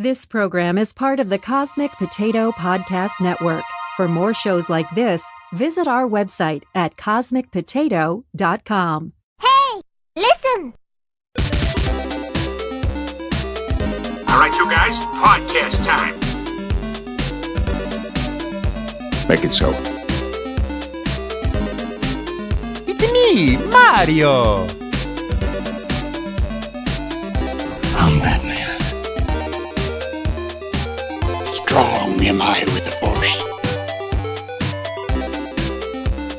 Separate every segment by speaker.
Speaker 1: This program is part of the Cosmic Potato Podcast Network. For more shows like this, visit our website at cosmicpotato.com.
Speaker 2: Hey, listen!
Speaker 3: All right, you guys, podcast time.
Speaker 4: Make it so.
Speaker 5: It's me, Mario!
Speaker 4: I'm Batman. Strong am I with the Force.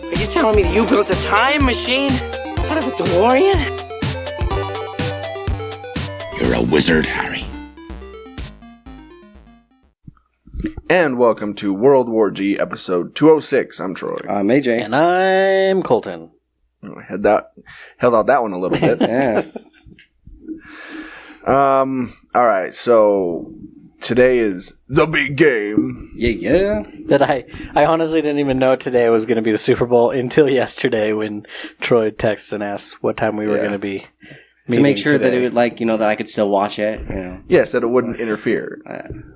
Speaker 6: Are you telling me that you built a time machine out of a DeLorean?
Speaker 4: You're a wizard, Harry.
Speaker 7: And welcome to World War G, episode 206. I'm Troy.
Speaker 8: I'm AJ.
Speaker 9: And I'm Colton.
Speaker 7: Held out that one a little bit.
Speaker 8: Yeah.
Speaker 7: All right, so today is the big game.
Speaker 8: Yeah.
Speaker 9: That I honestly didn't even know today was going to be the Super Bowl until yesterday when Troy texted and asked what time we were going to be
Speaker 8: To make sure
Speaker 9: today.
Speaker 8: that it would, that I could still watch it.
Speaker 7: Yes, that it wouldn't interfere.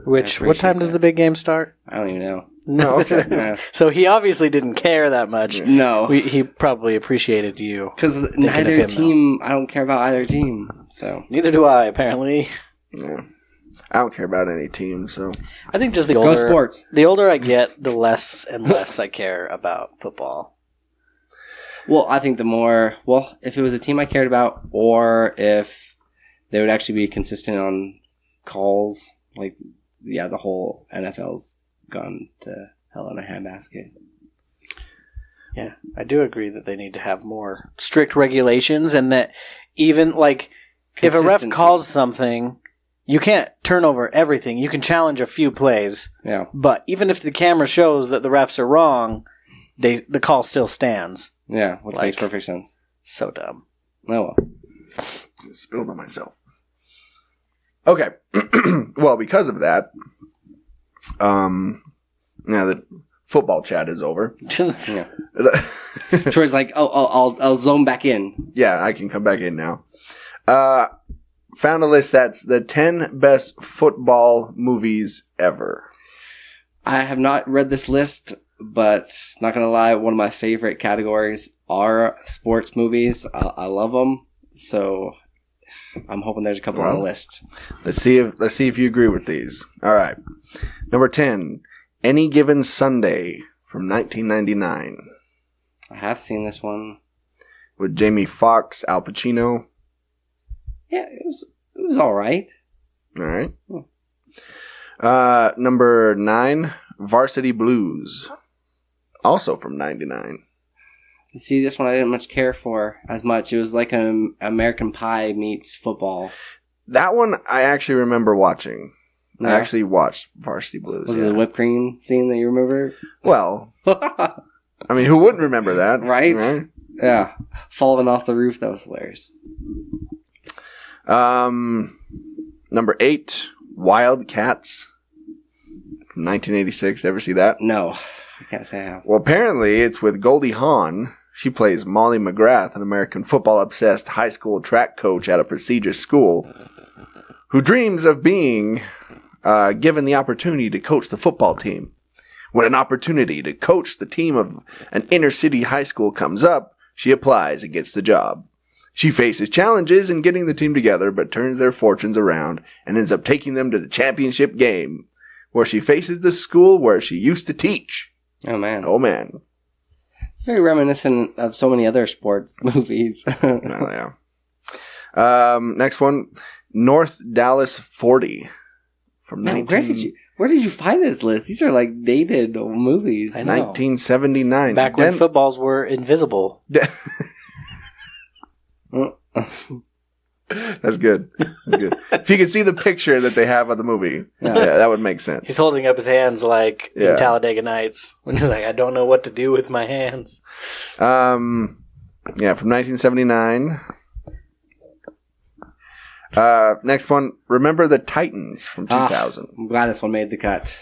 Speaker 9: What time does the big game start?
Speaker 8: I don't even know.
Speaker 7: No, okay.
Speaker 8: Yeah.
Speaker 9: So he obviously didn't care that much.
Speaker 8: No.
Speaker 9: He probably appreciated you.
Speaker 8: Because neither team, I don't care about either team. So
Speaker 9: Neither do I, apparently.
Speaker 7: Yeah. I don't care about any team, so.
Speaker 9: I think just the
Speaker 8: Go
Speaker 9: older,
Speaker 8: sports.
Speaker 9: The older I get, the less and less I care about football.
Speaker 8: Well, I think the more, if it was a team I cared about, or if they would actually be consistent on calls, the whole NFL's gone to hell in a handbasket.
Speaker 9: Yeah, I do agree that they need to have more strict regulations, and that even, if a ref calls something, you can't turn over everything. You can challenge a few plays.
Speaker 8: Yeah.
Speaker 9: But even if the camera shows that the refs are wrong, the call still stands.
Speaker 8: Yeah, which makes perfect sense.
Speaker 9: So dumb.
Speaker 8: Oh, well.
Speaker 7: Just spilled on myself. Okay. Well, because of that, now that football chat is over.
Speaker 8: Yeah. Troy's like, I'll zone back in.
Speaker 7: Yeah, I can come back in now. Found a list that's the 10 best football movies ever.
Speaker 8: I have not read this list, but not going to lie, one of my favorite categories are sports movies. I love them, so I'm hoping there's a couple on the list.
Speaker 7: Let's see if you agree with these. All right. Number 10, Any Given Sunday from 1999.
Speaker 8: I have seen this one.
Speaker 7: With Jamie Foxx, Al Pacino.
Speaker 8: Yeah, it was all right.
Speaker 7: All right. Number 9, Varsity Blues. Also from 99.
Speaker 8: See, this one I didn't much care for as much. It was like an American Pie meets football.
Speaker 7: That one I actually remember watching.
Speaker 8: Yeah.
Speaker 7: I actually watched Varsity Blues.
Speaker 8: Was it the whipped cream scene that you remember?
Speaker 7: Well, I mean, who wouldn't remember that?
Speaker 8: Right? Yeah. Falling off the roof, that was hilarious.
Speaker 7: Number 8, Wild Cats from 1986. Ever see that?
Speaker 8: No, I can't say I have.
Speaker 7: Well, apparently it's with Goldie Hawn. She plays Molly McGrath, an American football-obsessed high school track coach at a prestigious school who dreams of being given the opportunity to coach the football team. When an opportunity to coach the team of an inner-city high school comes up, she applies and gets the job. She faces challenges in getting the team together, but turns their fortunes around and ends up taking them to the championship game, where she faces the school where she used to teach.
Speaker 8: Oh, man.
Speaker 7: Oh, man.
Speaker 8: It's very reminiscent of so many other sports movies.
Speaker 7: Oh, yeah. Next one, North Dallas 40 from
Speaker 8: Man, where did you find this list? These are dated movies.
Speaker 9: I know.
Speaker 7: 1979.
Speaker 9: Back when footballs were invisible.
Speaker 7: That's good. That's good. If you could see the picture that they have of the movie, yeah, that would make sense.
Speaker 9: He's holding up his hands in Talladega Nights. When he's like, I don't know what to do with my hands.
Speaker 7: Yeah, from 1979. Next one, Remember the Titans from 2000.
Speaker 8: I'm glad this one made the cut.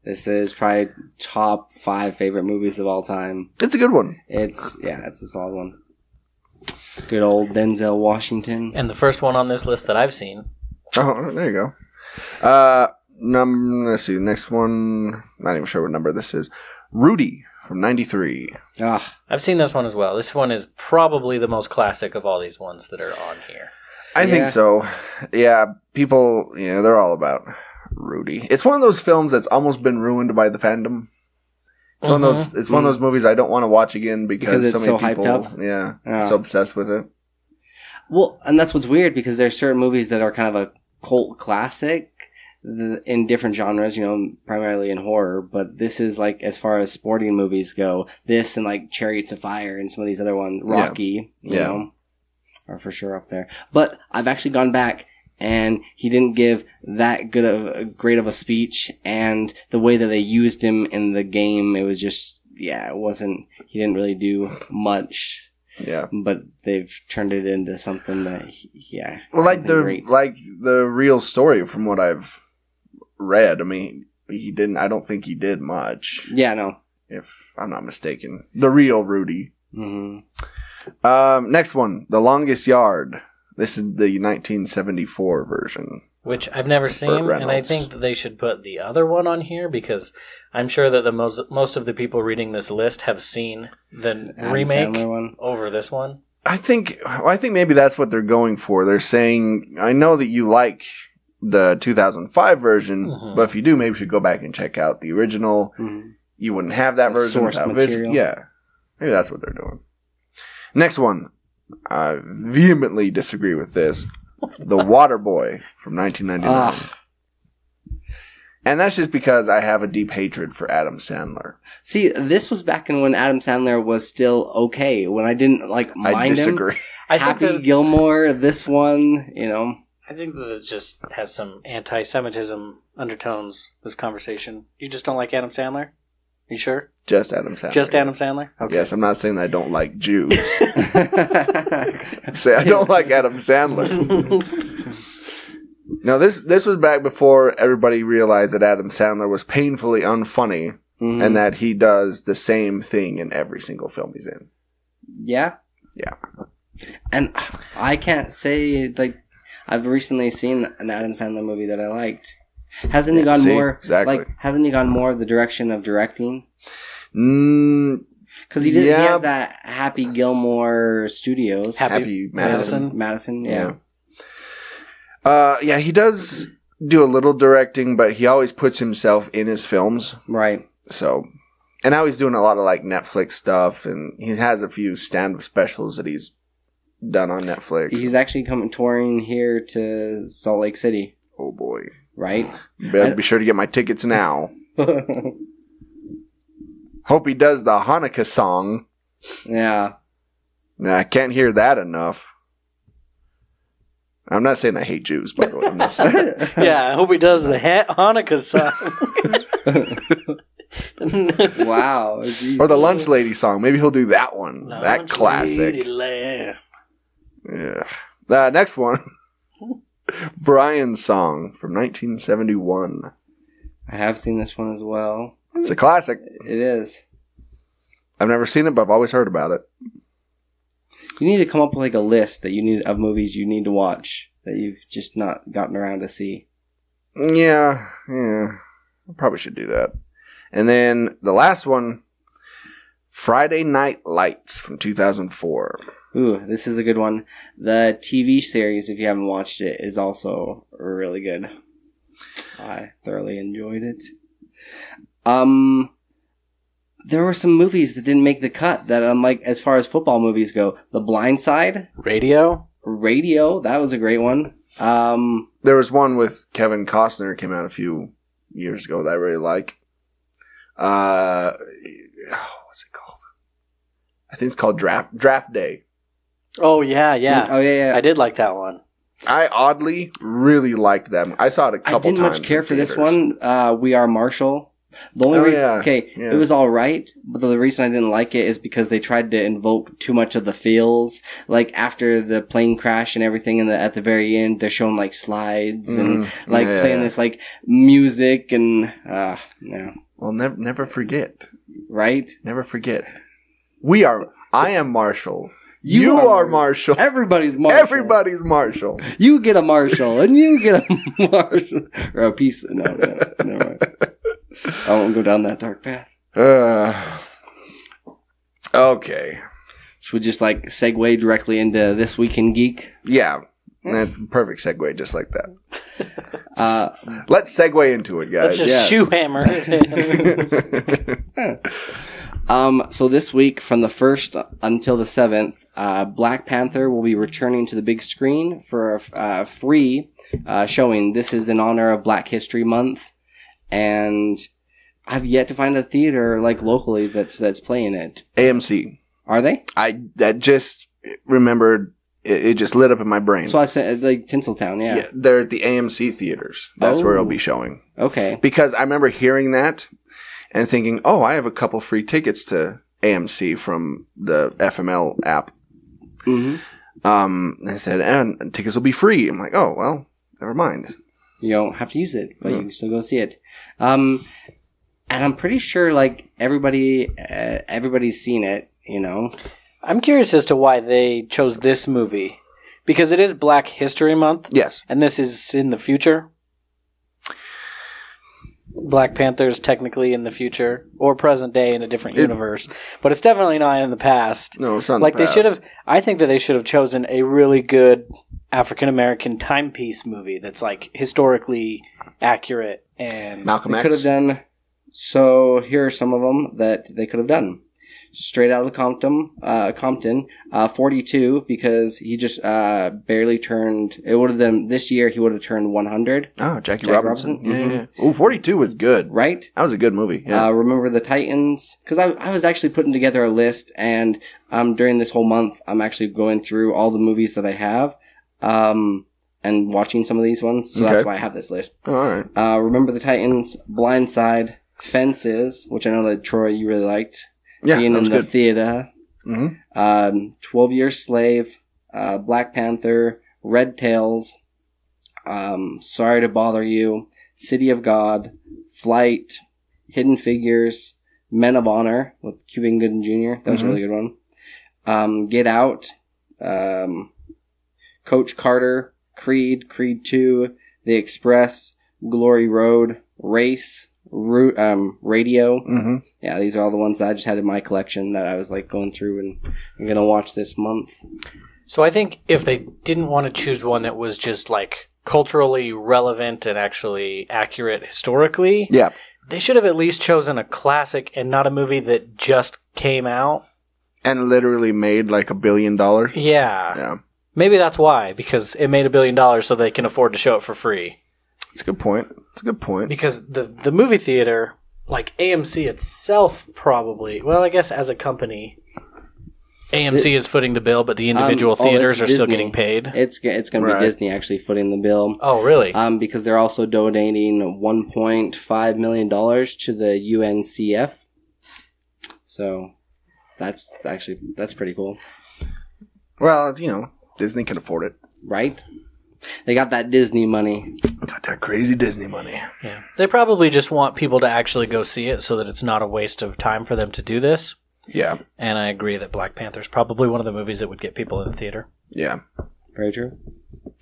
Speaker 8: This is probably top 5 favorite movies of all time.
Speaker 7: It's a good one.
Speaker 8: It's a solid one. Good old Denzel Washington.
Speaker 9: And the first one on this list that I've seen.
Speaker 7: Oh, there you go. Let's see. Next one. Not even sure what number this is. Rudy from 93.
Speaker 9: I've seen this one as well. This one is probably the most classic of all these ones that are on here.
Speaker 7: I think so. Yeah, people, they're all about Rudy. It's one of those films that's almost been ruined by the fandom. It's one of those. It's one of those movies I don't want to watch again because
Speaker 8: it's
Speaker 7: so many
Speaker 8: so
Speaker 7: people,
Speaker 8: hyped up.
Speaker 7: Yeah, so obsessed with it.
Speaker 8: Well, and that's what's weird because there's certain movies that are kind of a cult classic in different genres, primarily in horror. But this is like, as far as sporting movies go, this and like Chariots of Fire and some of these other ones, Rocky, you know, are for sure up there. But I've actually gone back. And he didn't give that great of a speech, and the way that they used him in the game, it was just, it wasn't. He didn't really do much.
Speaker 7: Yeah,
Speaker 8: but they've turned it into something that,
Speaker 7: well, like the real story from what I've read. I mean, he didn't. I don't think he did much.
Speaker 8: Yeah, no.
Speaker 7: If I'm not mistaken, the real Rudy.
Speaker 8: Mm-hmm.
Speaker 7: Next one, The Longest Yard. This is the 1974 version.
Speaker 9: Which I've never seen, and I think that they should put the other one on here because I'm sure that the most of the people reading this list have seen the remake over this one.
Speaker 7: I think maybe that's what they're going for. They're saying, I know that you like the 2005 version, but if you do, maybe you should go back and check out the original. You wouldn't have that version
Speaker 8: source material.
Speaker 7: Yeah, maybe that's what they're doing. Next one. I vehemently disagree with this. The Waterboy from 1999. And that's just because I have a deep hatred for Adam Sandler.
Speaker 8: See, this was back when Adam Sandler was still okay. When I didn't mind
Speaker 7: I disagree.
Speaker 8: him. Happy Gilmore, this one,
Speaker 9: I think that it just has some anti-Semitism undertones, this conversation. You just don't like Adam Sandler? You sure?
Speaker 7: Just Adam Sandler.
Speaker 9: Just Adam Sandler? Okay.
Speaker 7: Yes, I'm not saying that I don't like Jews. Say I don't like Adam Sandler. No, this was back before everybody realized that Adam Sandler was painfully unfunny and that he does the same thing in every single film he's in.
Speaker 8: Yeah?
Speaker 7: Yeah.
Speaker 8: And I can't say, I've recently seen an Adam Sandler movie that I liked. Hasn't he gone more? Exactly. Hasn't he gone more of the direction of directing? Because he has that Happy Gilmore Studios.
Speaker 7: Happy Madison.
Speaker 8: Madison, yeah.
Speaker 7: Yeah, he does do a little directing, but he always puts himself in his films.
Speaker 8: Right.
Speaker 7: So, and now he's doing a lot of Netflix stuff, and he has a few stand-up specials that he's done on Netflix.
Speaker 8: He's actually coming touring here to Salt Lake City.
Speaker 7: Oh boy.
Speaker 8: Right?
Speaker 7: Better be sure to get my tickets now. Hope he does the Hanukkah song.
Speaker 8: Yeah.
Speaker 7: Nah, I can't hear that enough. I'm not saying I hate Jews, by the way. I'm not saying that.
Speaker 9: Yeah, I hope he does the Hanukkah song.
Speaker 8: Wow.
Speaker 7: Geez. Or the Lunch Lady song. Maybe he'll do that one. That classic. Yeah. Next one. Brian's Song from 1971.
Speaker 8: I have seen this one as well.
Speaker 7: It's a classic.
Speaker 8: It is.
Speaker 7: I've never seen it, but I've always heard about it.
Speaker 8: You need to come up with a list of movies you need to watch that you've just not gotten around to see.
Speaker 7: Yeah. I probably should do that. And then the last one, Friday Night Lights from 2004.
Speaker 8: Ooh, this is a good one. The TV series, if you haven't watched it, is also really good. I thoroughly enjoyed it. There were some movies that didn't make the cut that as far as football movies go. The Blind Side.
Speaker 9: Radio,
Speaker 8: that was a great one.
Speaker 7: There was one with Kevin Costner came out a few years ago that I really like. What's it called? I think it's called Draft Day.
Speaker 9: Oh, yeah.
Speaker 8: Oh, yeah.
Speaker 9: I did like that one.
Speaker 7: I oddly really liked them. I saw it a couple times.
Speaker 8: I didn't much care for this one. We Are Marshall. The only it was all right, but the reason I didn't like it is because they tried to invoke too much of the feels. After the plane crash and everything, and at the very end, they're showing slides and playing this music and no.
Speaker 7: Well, never forget,
Speaker 8: right?
Speaker 7: Never forget. I am Marshall. You are Marshall.
Speaker 8: Everybody's Marshall.
Speaker 7: Everybody's Marshall.
Speaker 8: You get a Marshall, and you get a Marshall. Or a piece. No, never mind. I won't go down that dark path.
Speaker 7: Okay.
Speaker 8: Should we just like segue directly into This Week in Geek?
Speaker 7: Yeah. That's a perfect segue, just like that. Let's segue into it, guys.
Speaker 9: Let's just shoe hammer.
Speaker 8: So this week, from the 1st until the 7th, Black Panther will be returning to the big screen for a free showing. This is in honor of Black History Month, and I've yet to find a theater like locally that's playing it.
Speaker 7: AMC.
Speaker 8: Are they?
Speaker 7: I just remembered. It just lit up in my brain.
Speaker 8: So I said, like Tinseltown, yeah.
Speaker 7: They're at the AMC theaters. That's where it'll be showing.
Speaker 8: Okay.
Speaker 7: Because I remember hearing that and thinking, oh, I have a couple free tickets to AMC from the FML app. Mm-hmm. They said, and tickets will be free. I'm like, oh, well, never mind.
Speaker 8: You don't have to use it, but you can still go see it. And I'm pretty sure, like, everybody's seen it, you know?
Speaker 9: I'm curious as to why they chose this movie. Because it is Black History Month.
Speaker 7: Yes.
Speaker 9: And this is in the future. Black Panther's technically in the future. Or present day in a different universe. But it's definitely not in the past.
Speaker 7: No, it's not in
Speaker 9: like
Speaker 7: the past.
Speaker 9: They should have. I think that they should have chosen a really good African-American timepiece movie that's like historically accurate. And
Speaker 7: Malcolm X.
Speaker 8: Could have done... So here are some of them that they could have done. Straight out of Compton, 42, because he just barely turned. It would have been this year. He would have turned 100.
Speaker 7: Oh, Jackie Robinson.
Speaker 8: Mm-hmm.
Speaker 7: Yeah. Oh, 42 was good.
Speaker 8: Right?
Speaker 7: That was a good movie. Yeah.
Speaker 8: Remember the Titans? Because I was actually putting together a list, and during this whole month, I'm actually going through all the movies that I have, and watching some of these ones. So that's why I have this list.
Speaker 7: Oh, all right.
Speaker 8: Remember the Titans, Blindside, Fences, which I know that Troy you really liked.
Speaker 7: Yeah,
Speaker 8: being
Speaker 7: that was
Speaker 8: in the
Speaker 7: good.
Speaker 8: theater.
Speaker 7: Mm-hmm.
Speaker 8: 12 Years Slave, Black Panther, Red Tails, Sorry to Bother You, City of God, Flight, Hidden Figures, Men of Honor with Cuba Gooding Jr. That was a really good one. Get Out, Coach Carter, Creed, Creed 2, The Express, Glory Road, Race, Radio.
Speaker 7: Mm-hmm.
Speaker 8: Yeah, these are all the ones that I just had in my collection that I was like going through and I'm going to watch this month.
Speaker 9: So I think if they didn't want to choose one that was just like culturally relevant and actually accurate historically, they should have at least chosen a classic and not a movie that just came out.
Speaker 7: And literally made like $1 billion.
Speaker 9: Yeah. Maybe that's why, because it made $1 billion so they can afford to show it for free.
Speaker 7: That's a good point.
Speaker 9: Because the movie theater, like AMC itself probably, well, I guess as a company, AMC is footing the bill, but the individual theaters are still getting paid.
Speaker 8: It's going to be Disney actually footing the bill.
Speaker 9: Oh, really?
Speaker 8: Because they're also donating $1.5 million to the UNCF. So that's pretty cool.
Speaker 7: Well, you know, Disney can afford it.
Speaker 8: Right? They got that Disney money.
Speaker 7: Got that crazy Disney money.
Speaker 9: Yeah. They probably just want people to actually go see it so that it's not a waste of time for them to do this.
Speaker 7: Yeah.
Speaker 9: And I agree that Black Panther is probably one of the movies that would get people in the theater.
Speaker 7: Yeah.
Speaker 8: Very true.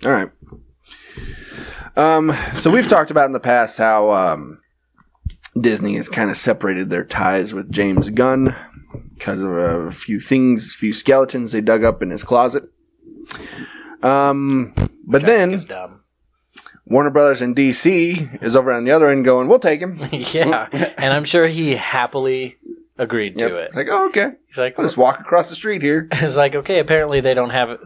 Speaker 7: All right. So we've talked about in the past how Disney has kind of separated their ties with James Gunn because of a few skeletons they dug up in his closet. But then Warner Brothers in DC is over on the other end going, we'll take him.
Speaker 9: Yeah. And I'm sure he happily agreed to it.
Speaker 7: It's like, oh, okay.
Speaker 9: He's like,
Speaker 7: I'll just walk across the street here.
Speaker 9: It's like, okay, apparently they don't have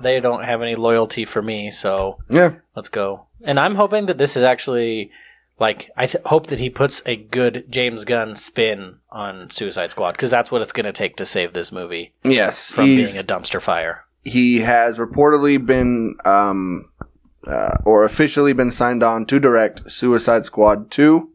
Speaker 9: any loyalty for me, so let's go. And I'm hoping that this is actually like, hope that he puts a good James Gunn spin on Suicide Squad, because that's what it's going to take to save this movie.
Speaker 7: Yes.
Speaker 9: From being a dumpster fire.
Speaker 7: He has reportedly been, or officially been signed on to direct Suicide Squad 2.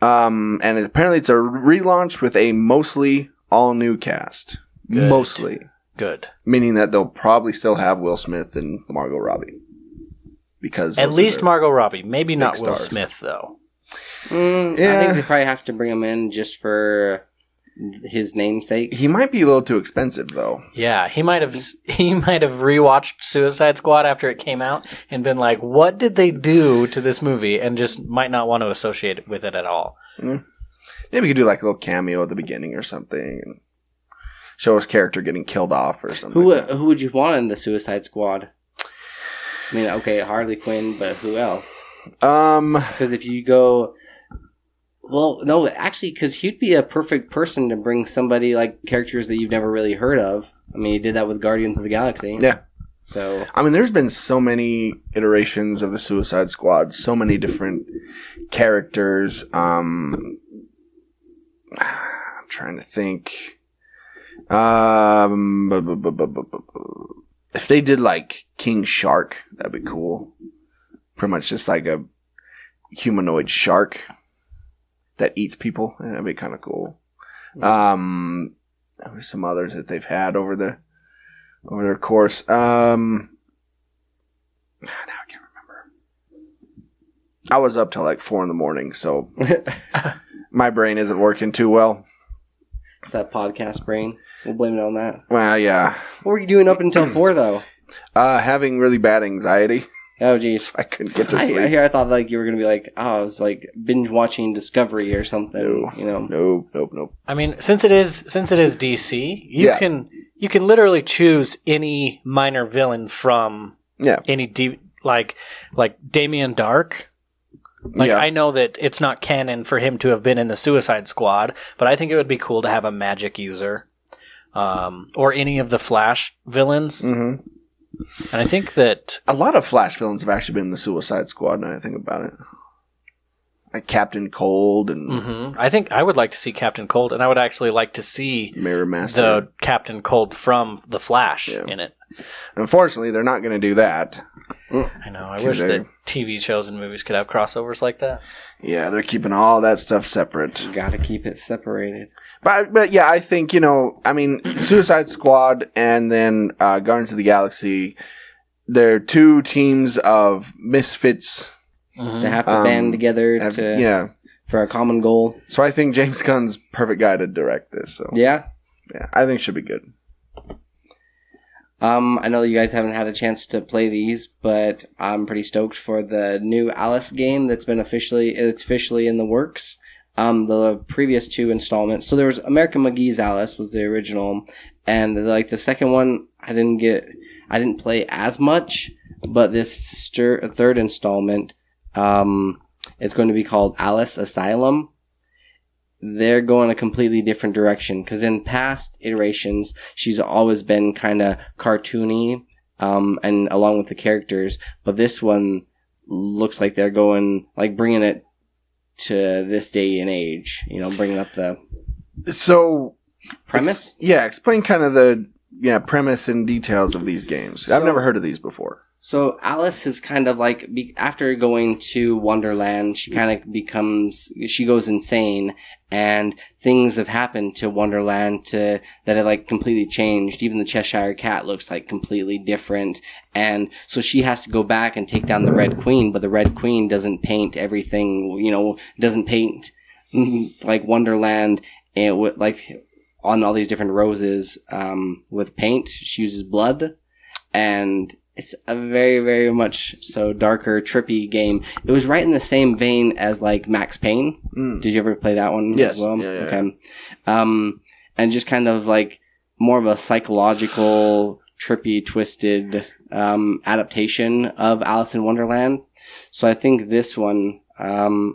Speaker 7: And apparently it's a relaunch with a mostly all-new cast.
Speaker 9: Good.
Speaker 7: Mostly.
Speaker 9: Good.
Speaker 7: Meaning that they'll probably still have Will Smith and Margot Robbie. Because
Speaker 9: at least Margot Robbie. Maybe not Will
Speaker 7: stars.
Speaker 9: Smith, though.
Speaker 8: I think they probably have to bring him in just for his namesake.
Speaker 7: He might be a little too expensive, though.
Speaker 9: Yeah, he might have rewatched Suicide Squad after it came out and been like, "What did they do to this movie?" and just might not want to associate it with it at all.
Speaker 7: Maybe we could do like a little cameo at the beginning or something, and show his character getting killed off or something.
Speaker 8: Who would you want in the Suicide Squad? I mean, okay, Harley Quinn, but who else? Because if you go... Well, no, actually, because he'd be a perfect person to bring somebody like characters that you've never really heard of. I mean, he did that with Guardians of the Galaxy.
Speaker 7: Yeah.
Speaker 8: So,
Speaker 7: I mean, there's been so many iterations of the Suicide Squad, so many different characters. I'm trying to think. If they did like King Shark, that'd be cool. Pretty much just like a humanoid shark that eats people. That'd be kind of cool. There were some others that they've had over their course. Now I can't remember. I was up till like 4 a.m, so my brain isn't working too well.
Speaker 8: It's that podcast brain. We'll blame it on that.
Speaker 7: Well, yeah.
Speaker 8: What were you doing up until 4 though?
Speaker 7: Having really bad anxiety.
Speaker 8: Oh, geez.
Speaker 7: I couldn't get to sleep.
Speaker 8: I thought like you were going to be like, I was like binge watching Discovery or something.
Speaker 7: No,
Speaker 8: you know?
Speaker 7: Nope. I
Speaker 9: mean, since it is DC, you can literally choose any minor villain from any like Damien Dark. Like I know that it's not canon for him to have been in the Suicide Squad, but I think it would be cool to have a magic user, or any of the Flash villains. Mm-hmm. And I think that
Speaker 7: a lot of Flash villains have actually been in the Suicide Squad, now I think about it. Like Captain Cold and...
Speaker 9: I think I would like to see Captain Cold, and I would actually like to see
Speaker 7: Mirror Master.
Speaker 9: The Captain Cold from The Flash in it.
Speaker 7: Unfortunately, they're not going to do that.
Speaker 9: I know. I wish that TV shows and movies could have crossovers like that.
Speaker 7: Yeah, they're keeping all that stuff separate.
Speaker 8: Got to keep it separated.
Speaker 7: But yeah, I think, Suicide Squad and then Guardians of the Galaxy, they're two teams of misfits.
Speaker 8: Mm-hmm. They have to band together for a common goal.
Speaker 7: So I think James Gunn's perfect guy to direct this. So
Speaker 8: yeah,
Speaker 7: I think it should be good.
Speaker 8: I know you guys haven't had a chance to play these, but I'm pretty stoked for the new Alice game that's been officially in the works. The previous 2 installments. So there was American McGee's Alice was the original, and like the second one I didn't play as much, but this third installment, it's going to be called Alice Asylum. They're going a completely different direction, because in past iterations, she's always been kind of cartoony, and along with the characters, but this one looks like they're going, like, bringing it to this day and age, bringing up the premise.
Speaker 7: Explain kind of the premise and details of these games. I've never heard of these before.
Speaker 8: So Alice is kind of like, after going to Wonderland, she goes insane, and things have happened to Wonderland that it like completely changed. Even the Cheshire Cat looks like completely different, and so she has to go back and take down the Red Queen, but the Red Queen doesn't paint everything, doesn't paint like Wonderland like on all these different roses with paint. She uses blood, and it's a very, very much so darker, trippy game. It was right in the same vein as like Max Payne. Did you ever play that one as well?
Speaker 7: Yeah.
Speaker 8: Okay. And just kind of like more of a psychological, trippy, twisted adaptation of Alice in Wonderland. So I think this one,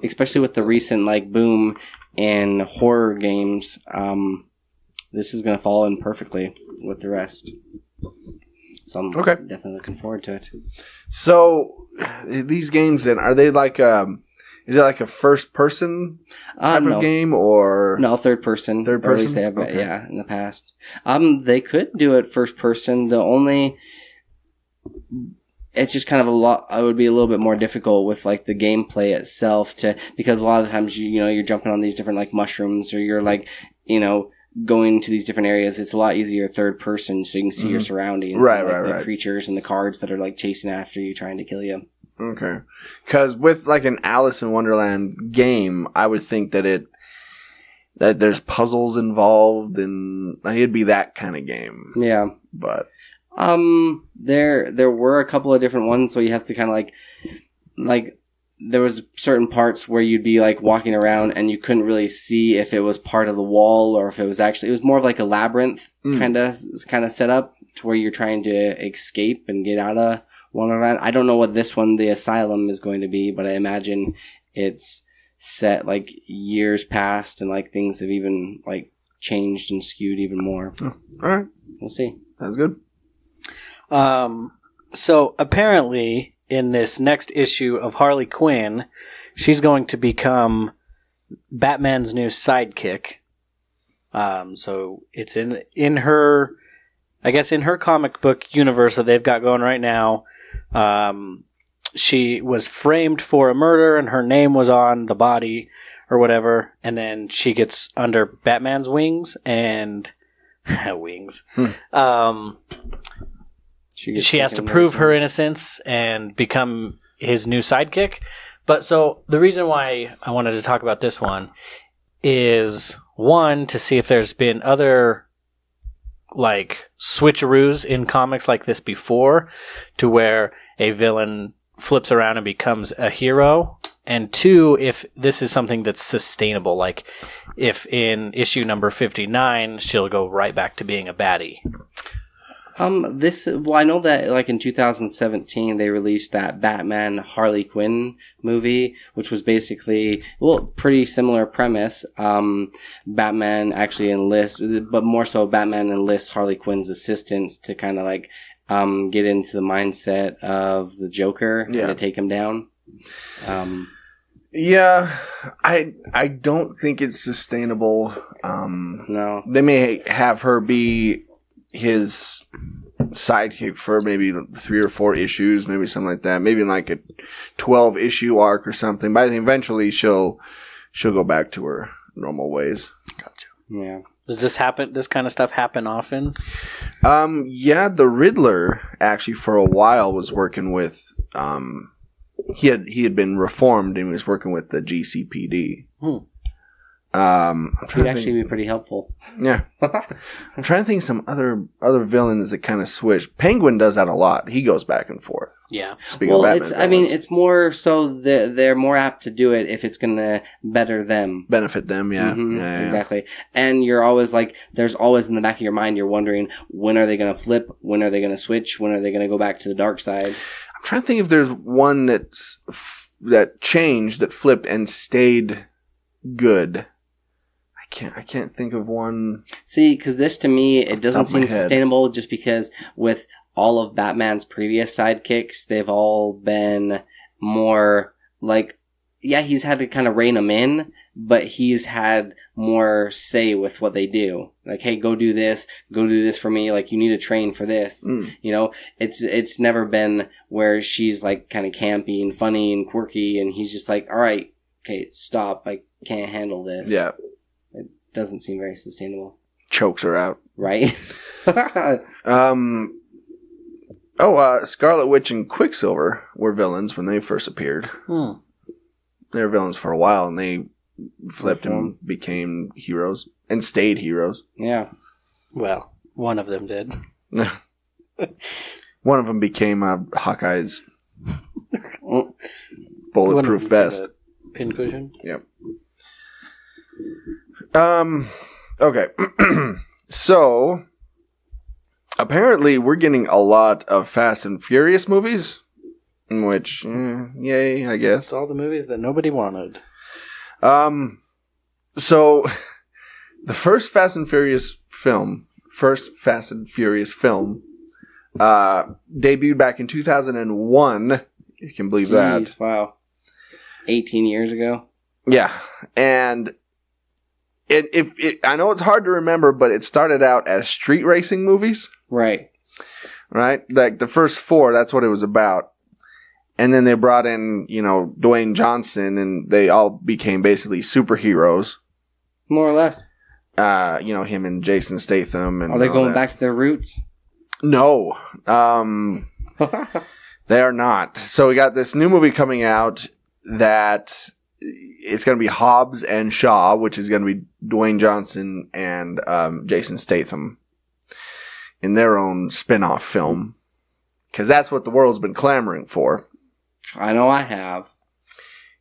Speaker 8: especially with the recent like boom in horror games, this is going to fall in perfectly with the rest. So I'm definitely looking forward to it.
Speaker 7: So these games then, are they like is it like a first person type of game, or
Speaker 8: no, third person?
Speaker 7: Third person.
Speaker 8: Or at least they have in the past. They could do it first person. It's just kind of a lot. It would be a little bit more difficult with like the gameplay itself because a lot of the times you're jumping on these different like mushrooms, or you're like going to these different areas. It's a lot easier third person, so you can see your surroundings,
Speaker 7: right,
Speaker 8: the creatures and the cards that are like chasing after you, trying to kill you.
Speaker 7: Okay, because with like an Alice in Wonderland game, I would think that that there's puzzles involved, and it'd be that kind of game.
Speaker 8: Yeah.
Speaker 7: But
Speaker 8: there were a couple of different ones, so you have to kind of like there was certain parts where you'd be like walking around and you couldn't really see if it was part of the wall or if it was more of like a labyrinth kind of setup to where you're trying to escape and get out of Wonderland. I don't know what this one, the Asylum, is going to be, but I imagine it's set like years past and like things have even like changed and skewed even more.
Speaker 7: Oh, all right.
Speaker 8: We'll see.
Speaker 7: Sounds good.
Speaker 9: So apparently in this next issue of Harley Quinn, she's going to become Batman's new sidekick. So it's in her, I guess in her comic book universe that they've got going right now. She was framed for a murder and her name was on the body or whatever. And then she gets under Batman's wings and wings. She has to prove her innocence and become his new sidekick. But so the reason why I wanted to talk about this one is, one, to see if there's been other like switcheroos in comics like this before, to where a villain flips around and becomes a hero. And two, if this is something that's sustainable, like if in issue number 59 she'll go right back to being a baddie.
Speaker 8: I know that like in 2017 they released that Batman Harley Quinn movie, which was basically, pretty similar premise. Batman actually enlists, but more so Batman enlists Harley Quinn's assistance to kind of like get into the mindset of the Joker and to take him down.
Speaker 7: Yeah, I don't think it's sustainable.
Speaker 8: No.
Speaker 7: They may have her be his sidekick for maybe 3 or 4 issues, maybe something like that. Maybe in like a 12-issue arc or something. But I think eventually she'll go back to her normal ways.
Speaker 9: Gotcha.
Speaker 8: Yeah.
Speaker 9: Does this happen? This kind of stuff happen often?
Speaker 7: Yeah, the Riddler actually for a while was working with. He had been reformed and he was working with the GCPD.
Speaker 8: He'd actually be pretty helpful.
Speaker 7: Yeah. I'm trying to think of some other villains that kind of switch. Penguin does that a lot. He goes back and forth.
Speaker 9: Yeah.
Speaker 7: Speaking of Batman villains.
Speaker 8: it's more so they're more apt to do it if it's going to better them.
Speaker 7: Benefit them, yeah.
Speaker 8: Mm-hmm,
Speaker 7: yeah.
Speaker 8: Exactly. And you're always like, there's always in the back of your mind, you're wondering, when are they going to flip? When are they going to switch? When are they going to go back to the dark side?
Speaker 7: I'm trying to think if there's one that changed, that flipped and stayed good. I can't think of one.
Speaker 8: See, because this to me, it doesn't seem sustainable just because with all of Batman's previous sidekicks, they've all been more like, yeah, he's had to kind of rein them in, but he's had more say with what they do. Like, hey, go do this for me. Like, you need to train for this. You know, it's never been where she's like kind of campy and funny and quirky, and he's just like, all right, okay, stop. I can't handle this.
Speaker 7: Yeah.
Speaker 8: Doesn't seem very sustainable.
Speaker 7: Chokes her out.
Speaker 8: Right?
Speaker 7: Scarlet Witch and Quicksilver were villains when they first appeared. They were villains for a while, and they flipped and became heroes. And stayed heroes.
Speaker 8: Yeah.
Speaker 9: Well, one of them did.
Speaker 7: One of them became Hawkeye's bulletproof vest.
Speaker 9: Pincushion?
Speaker 7: Yep. Okay. So, apparently we're getting a lot of Fast and Furious movies, which, yay, I guess.
Speaker 9: It's all the movies that nobody wanted.
Speaker 7: So, the first Fast and Furious film, debuted back in 2001. You can believe that.
Speaker 8: Wow. 18 years ago?
Speaker 7: Yeah. And I know it's hard to remember, but it started out as street racing movies.
Speaker 8: Right.
Speaker 7: Right? Like the first 4, that's what it was about. And then they brought in, Dwayne Johnson, and they all became basically superheroes.
Speaker 8: More or less.
Speaker 7: Him and Jason Statham. And
Speaker 8: are they going back to their roots?
Speaker 7: No. They are not. So we got this new movie coming out that it's going to be Hobbs and Shaw, which is going to be Dwayne Johnson and Jason Statham in their own spin-off film. Because that's what the world's been clamoring for.
Speaker 8: I know I have.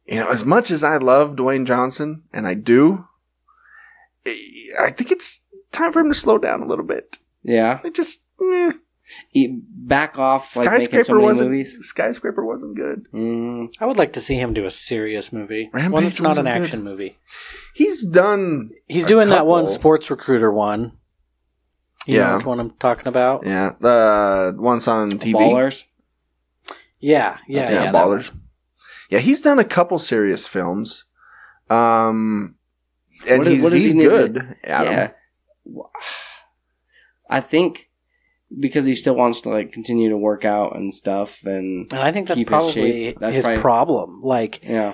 Speaker 7: As much as I love Dwayne Johnson, and I do, I think it's time for him to slow down a little bit.
Speaker 8: Yeah.
Speaker 7: It just,
Speaker 8: back off, like making so many movies.
Speaker 7: Skyscraper wasn't good.
Speaker 9: I would like to see him do a serious movie.
Speaker 7: Rampage
Speaker 9: one that's not an
Speaker 7: wasn't
Speaker 9: action
Speaker 7: good.
Speaker 9: movie.
Speaker 7: He's doing
Speaker 9: that one Sports Recruiter one. You know which one I'm talking about?
Speaker 7: Yeah. The ones on TV.
Speaker 8: Ballers?
Speaker 7: Yeah, Ballers. Yeah, he's done a couple serious films. And he's good.
Speaker 8: Yeah. I think because he still wants to like continue to work out and stuff, and
Speaker 9: I think that's
Speaker 8: keep
Speaker 9: probably his problem. Like,
Speaker 8: yeah,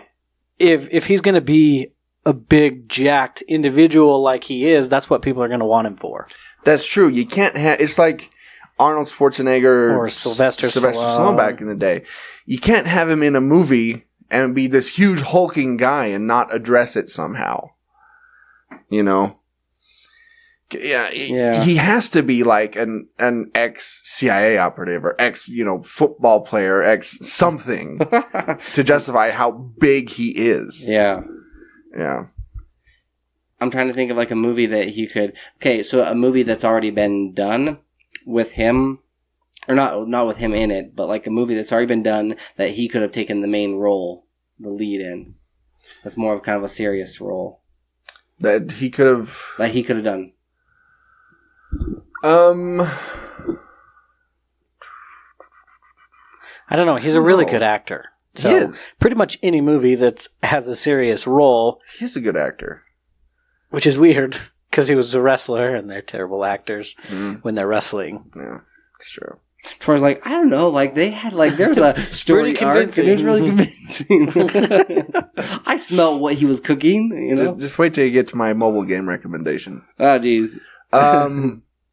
Speaker 9: if he's going to be a big jacked individual like he is, that's what people are going to want him for.
Speaker 7: That's true. You can't have. It's like Arnold Schwarzenegger
Speaker 9: or Sylvester
Speaker 7: Stallone back in the day. You can't have him in a movie and be this huge hulking guy and not address it somehow. Yeah, he has to be like an ex-CIA operative or football player, ex-something to justify how big he is.
Speaker 8: Yeah.
Speaker 7: Yeah.
Speaker 8: I'm trying to think of like a movie that he could... Okay, so a movie that's already been done with him, or not with him in it, but like a movie that's already been done that he could have taken the main role, the lead in. That's more of kind of a serious role.
Speaker 7: That he could have...
Speaker 8: That he could have done.
Speaker 9: I don't know. He's a really good actor. So
Speaker 7: he is.
Speaker 9: Pretty much any movie that has a serious role.
Speaker 7: He's a good actor.
Speaker 9: Which is weird, because he was a wrestler, and they're terrible actors when they're wrestling.
Speaker 7: Yeah, it's true.
Speaker 8: Troy's like, I don't know, like they had like there's a story arc and it was really convincing. I smell what he was cooking,
Speaker 7: Just wait till you get to my mobile game recommendation.
Speaker 8: Oh jeez.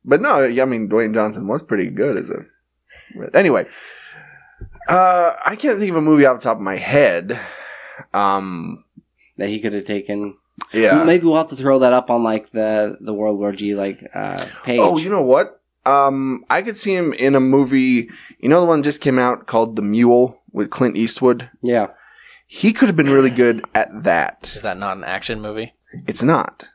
Speaker 7: But no, I mean Dwayne Johnson was pretty good as a... Anyway, I can't think of a movie off the top of my head
Speaker 8: that he could have taken.
Speaker 7: Yeah,
Speaker 8: maybe we'll have to throw that up on like the World War G page.
Speaker 7: Oh, you know what? I could see him in a movie. The one just came out called The Mule with Clint Eastwood.
Speaker 8: Yeah,
Speaker 7: he could have been really good at that.
Speaker 9: Is that not an action movie?
Speaker 7: It's not.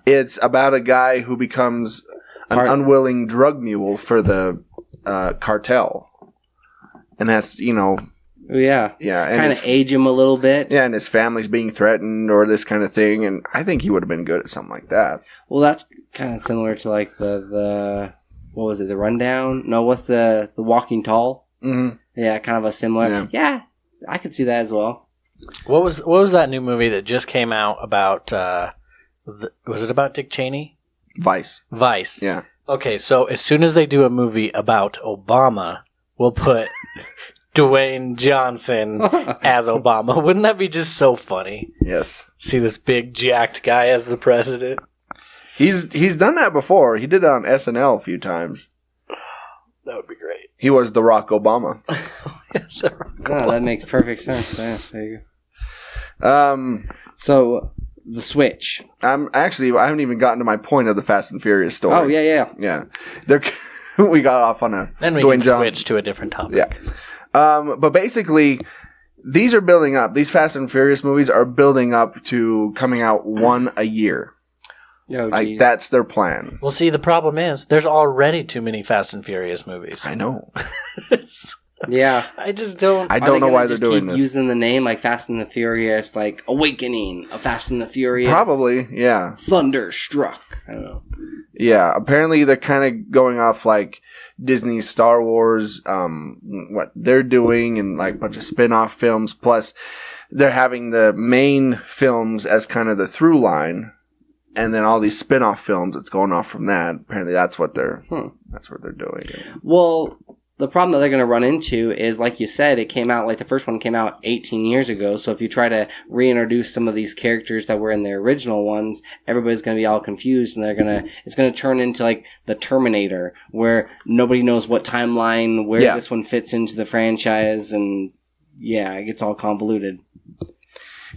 Speaker 7: It's about a guy who becomes an unwilling drug mule for the cartel, and has
Speaker 8: yeah,
Speaker 7: and
Speaker 8: kind of age him a little bit.
Speaker 7: Yeah, and his family's being threatened or this kind of thing, and I think he would have been good at something like that.
Speaker 8: Well, that's kind of similar to like the what was it? The Rundown? No, what's the Walking Tall?
Speaker 7: Mm-hmm.
Speaker 8: Yeah, kind of a similar. Yeah, I could see that as well.
Speaker 9: What was that new movie that just came out about? Was it about Dick Cheney?
Speaker 7: Vice.
Speaker 9: Yeah. Okay, so as soon as they do a movie about Obama, we'll put Dwayne Johnson as Obama. Wouldn't that be just so funny?
Speaker 7: Yes.
Speaker 9: See this big jacked guy as the president.
Speaker 7: He's done that before. He did that on SNL a few times.
Speaker 9: That would be great.
Speaker 7: He was the Rock Obama.
Speaker 8: That makes perfect sense. Yeah, there you go. So the Switch.
Speaker 7: I haven't even gotten to my point of the Fast and Furious story.
Speaker 8: Oh yeah.
Speaker 7: We got off on a
Speaker 9: then we
Speaker 7: Dwayne
Speaker 9: can switch to a different topic.
Speaker 7: Yeah. But basically, these are building up. These Fast and Furious movies are building up to coming out one a year.
Speaker 8: Oh,
Speaker 7: like that's their plan.
Speaker 9: Well, see, the problem is there's already too many Fast and Furious movies.
Speaker 7: I know.
Speaker 8: Yeah,
Speaker 9: I just don't.
Speaker 7: I don't know why they're doing this.
Speaker 8: Using the name like Fast and the Furious, like Awakening of Fast and the Furious.
Speaker 7: Probably, yeah.
Speaker 8: Thunderstruck. I don't know.
Speaker 7: Yeah, apparently they're kind of going off like Disney's Star Wars, what they're doing, and like a bunch of spin-off films. Plus, they're having the main films as kind of the through line, and then all these spin-off films that's going off from that. Apparently, that's what they're doing.
Speaker 8: Well, the problem that they're going to run into is, like you said, it came out, like the first one came out 18 years ago. So if you try to reintroduce some of these characters that were in the original ones, everybody's going to be all confused, and it's going to turn into like the Terminator, where nobody knows what timeline, where this one fits into the franchise, and yeah, it gets all convoluted.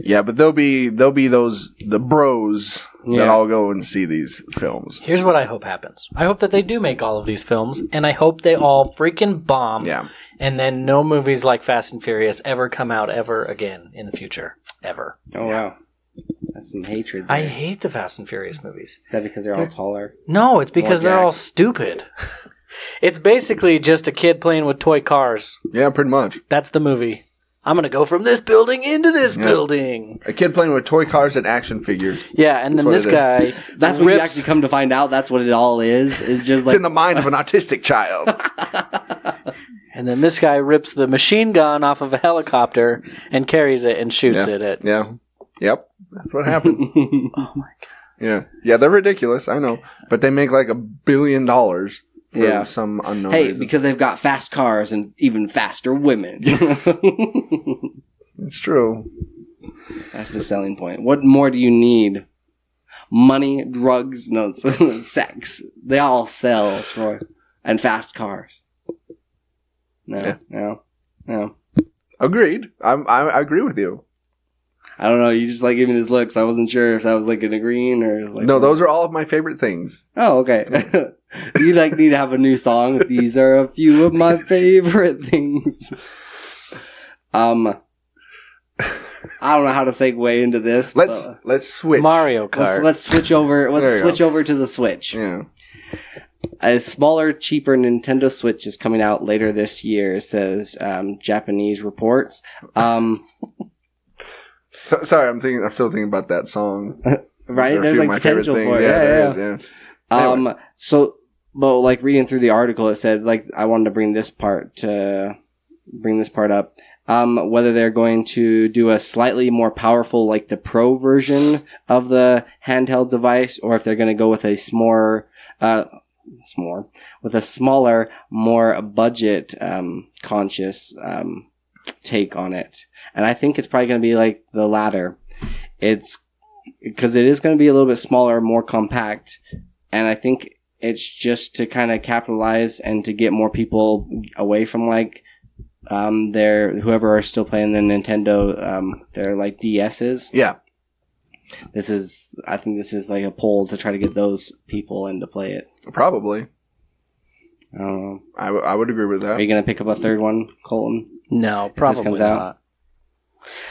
Speaker 7: Yeah, but there'll be the bros that all go and see these films.
Speaker 9: Here's what I hope happens. I hope that they do make all of these films, and I hope they all freaking bomb.
Speaker 7: Yeah.
Speaker 9: And then no movies like Fast and Furious ever come out ever again in the future. Ever.
Speaker 8: Oh, wow. That's some hatred there.
Speaker 9: I hate the Fast and Furious movies.
Speaker 8: Is that because they're all taller?
Speaker 9: No, it's because they're all stupid. It's basically just a kid playing with toy cars.
Speaker 7: Yeah, pretty much.
Speaker 9: That's the movie. I'm going to go from this building into this building.
Speaker 7: A kid playing with toy cars and action figures.
Speaker 9: Yeah, and then this guy...
Speaker 8: That's what you actually come to find out. That's what it all is. It's just
Speaker 7: it's in the mind of an autistic child.
Speaker 9: And then this guy rips the machine gun off of a helicopter and carries it and shoots it.
Speaker 7: Yeah. Yep. That's what happened.
Speaker 9: Oh, my God.
Speaker 7: Yeah. Yeah, they're ridiculous. I know. But they make like $1 billion for some unknown reason.
Speaker 8: Because they've got fast cars and even faster women.
Speaker 7: It's true.
Speaker 8: That's the selling point. What more do you need? Money, drugs, no, sex. They all sell for, and fast cars. No.
Speaker 7: Agreed. I agree with you.
Speaker 8: I don't know. You just like giving me this look, so I wasn't sure if that was like an agreeing or like.
Speaker 7: No, those are all of my favorite things.
Speaker 8: Oh, okay. You like need to have a new song. These are a few of my favorite things. I don't know how to segue into this.
Speaker 7: Let's switch.
Speaker 9: Mario Kart.
Speaker 8: Let's switch over. Let's switch over to the Switch.
Speaker 7: Yeah.
Speaker 8: A smaller, cheaper Nintendo Switch is coming out later this year, says Japanese reports.
Speaker 7: Sorry, I'm still thinking about that song.
Speaker 8: Right? There's like potential for it. Yeah. Anyway. But like reading through the article, it said like I wanted to bring this part up. Whether they're going to do a slightly more powerful, like the Pro version of the handheld device, or if they're going to go with a smaller, more budget conscious take on it. And I think it's probably going to be like the latter. It's because it is going to be a little bit smaller, more compact, and I think it's just to kind of capitalize and to get more people away from like whoever are still playing the Nintendo, their like DSs.
Speaker 7: Yeah.
Speaker 8: I think this is like a poll to try to get those people in to play it.
Speaker 7: Probably.
Speaker 8: I don't know.
Speaker 7: I would agree with that.
Speaker 8: Are you going to pick up a third one, Colton?
Speaker 9: No, probably
Speaker 8: comes
Speaker 9: not.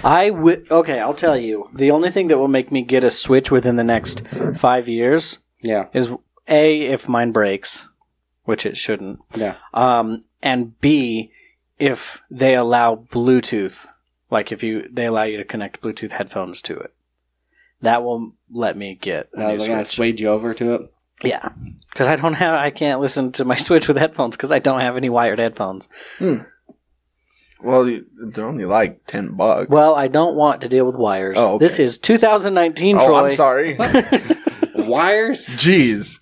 Speaker 8: out?
Speaker 9: Okay, I'll tell you. The only thing that will make me get a Switch within the next 5 years is A, if mine breaks, which it shouldn't.
Speaker 8: Yeah.
Speaker 9: And B, if they allow Bluetooth, like they allow you to connect Bluetooth headphones to it. That will let me get a new
Speaker 8: they're going to sway you over to it?
Speaker 9: Yeah. Because I can't listen to my Switch with headphones because I don't have any wired headphones.
Speaker 7: Well, they're only like $10.
Speaker 9: Well, I don't want to deal with wires.
Speaker 7: Oh, okay.
Speaker 9: This is 2019, Troy.
Speaker 7: Oh, I'm sorry.
Speaker 8: Wires?
Speaker 7: Jeez.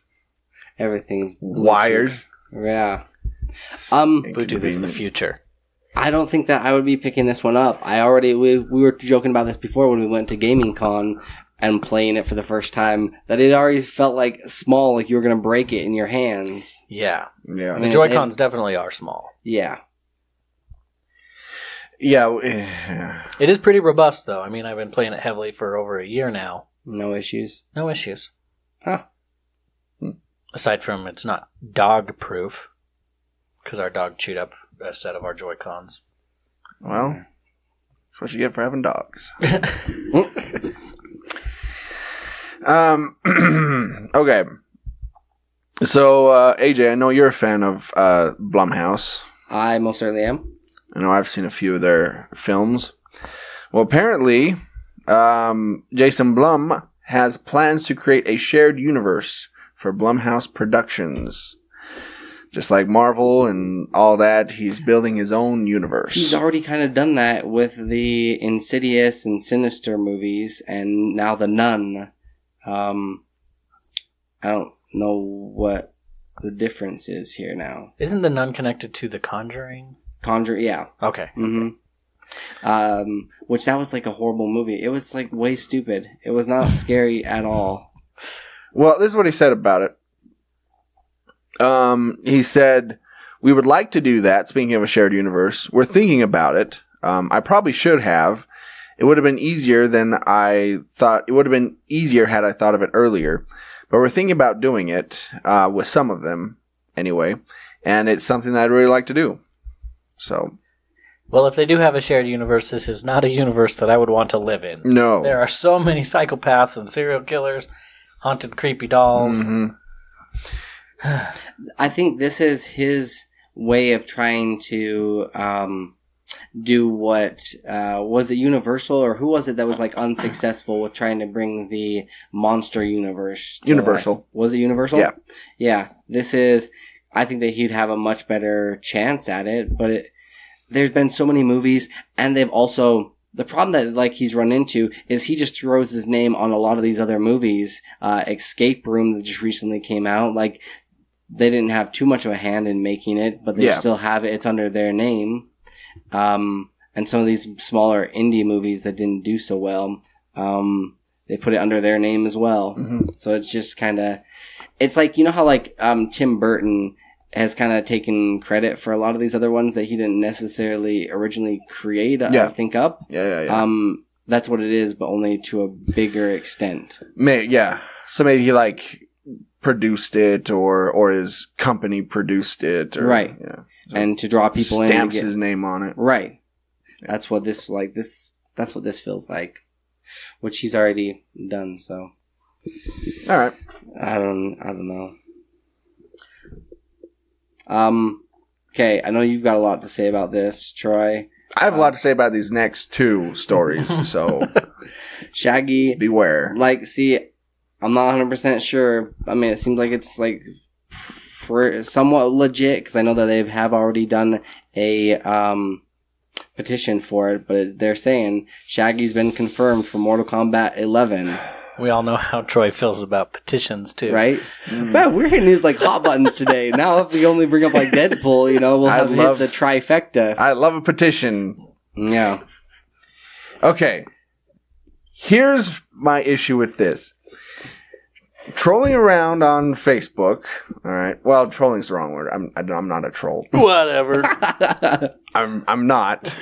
Speaker 8: Everything's Bluetooth.
Speaker 7: Wires.
Speaker 8: Yeah.
Speaker 9: Bluetooth is the future.
Speaker 8: I don't think that I would be picking this one up. We were joking about this before when we went to Gaming Con and playing it for the first time, that it already felt like small, like you were going to break it in your hands.
Speaker 9: Yeah.
Speaker 7: Yeah.
Speaker 9: The Joy-Cons definitely are small.
Speaker 8: Yeah.
Speaker 7: Yeah.
Speaker 9: It is pretty robust, though. I mean, I've been playing it heavily for over a year now.
Speaker 8: No issues?
Speaker 9: No issues.
Speaker 8: Huh.
Speaker 9: Aside from it's not dog-proof, because our dog chewed up a set of our Joy-Cons.
Speaker 7: Well, that's what you get for having dogs. Okay. So, AJ, I know you're a fan of Blumhouse.
Speaker 8: I most certainly am.
Speaker 7: I know I've seen a few of their films. Well, apparently, Jason Blum has plans to create a shared universe for Blumhouse Productions. Just like Marvel and all that, he's building his own universe.
Speaker 8: He's already kind of done that with the Insidious and Sinister movies, and now The Nun. I don't know what the difference is here now.
Speaker 9: Isn't The Nun connected to The Conjuring?
Speaker 8: Yeah.
Speaker 9: Okay.
Speaker 8: Mm-hmm. Which that was like a horrible movie. It was like way stupid. It was not scary at all.
Speaker 7: Well, this is what he said about it. He said, "We would like to do that, speaking of a shared universe. We're thinking about it. I probably should have. It would have been easier than I thought. It would have been easier had I thought of it earlier. But we're thinking about doing it with some of them anyway. And it's something that I'd really like to do. So...
Speaker 9: Well, if they do have a shared universe, this is not a universe that I would want to live in.
Speaker 7: No.
Speaker 9: There are so many psychopaths and serial killers, haunted creepy dolls.
Speaker 7: Mm-hmm.
Speaker 8: I think this is his way of trying to do what was it Universal or who was it that was like unsuccessful with trying to bring the monster universe to
Speaker 7: Universal
Speaker 8: life? Was it Universal?
Speaker 7: Yeah.
Speaker 8: This is, I think that he'd have a much better chance at it, but there's been so many movies, and they've also, the problem that like he's run into is he just throws his name on a lot of these other movies. Escape Room that just recently came out, like they didn't have too much of a hand in making it, but they still have it. It's under their name. And some of these smaller indie movies that didn't do so well, they put it under their name as well. Mm-hmm. So it's just kind of, it's like, you know how like Tim Burton has kind of taken credit for a lot of these other ones that he didn't necessarily originally create, I think up.
Speaker 7: Yeah.
Speaker 8: That's what it is, but only to a bigger extent.
Speaker 7: So maybe he like produced it or his company produced it. Or,
Speaker 8: right.
Speaker 7: Yeah. So
Speaker 8: and to draw people in.
Speaker 7: Stamps his name on it.
Speaker 8: Right. Yeah. That's what this that's what this feels like. Which he's already done, so.
Speaker 7: All right.
Speaker 8: I don't know. Okay, I know you've got a lot to say about this, Troy.
Speaker 7: I have a lot to say about these next two stories, so
Speaker 8: Shaggy,
Speaker 7: beware.
Speaker 8: Like, see, I'm not 100% sure. I mean, it seems like it's like somewhat legit because I know that they have already done a petition for it, but they're saying Shaggy's been confirmed for Mortal Kombat 11.
Speaker 9: We all know how Troy feels about petitions, too.
Speaker 8: Right? Man, we're hitting these, like, hot buttons today. Now, if we only bring up, like, Deadpool, we'll have hit the trifecta.
Speaker 7: I love a petition.
Speaker 8: Yeah.
Speaker 7: Okay. Here's my issue with this. Trolling around on Facebook, all right? Well, trolling's the wrong word. I'm not a troll.
Speaker 9: Whatever.
Speaker 7: I'm not.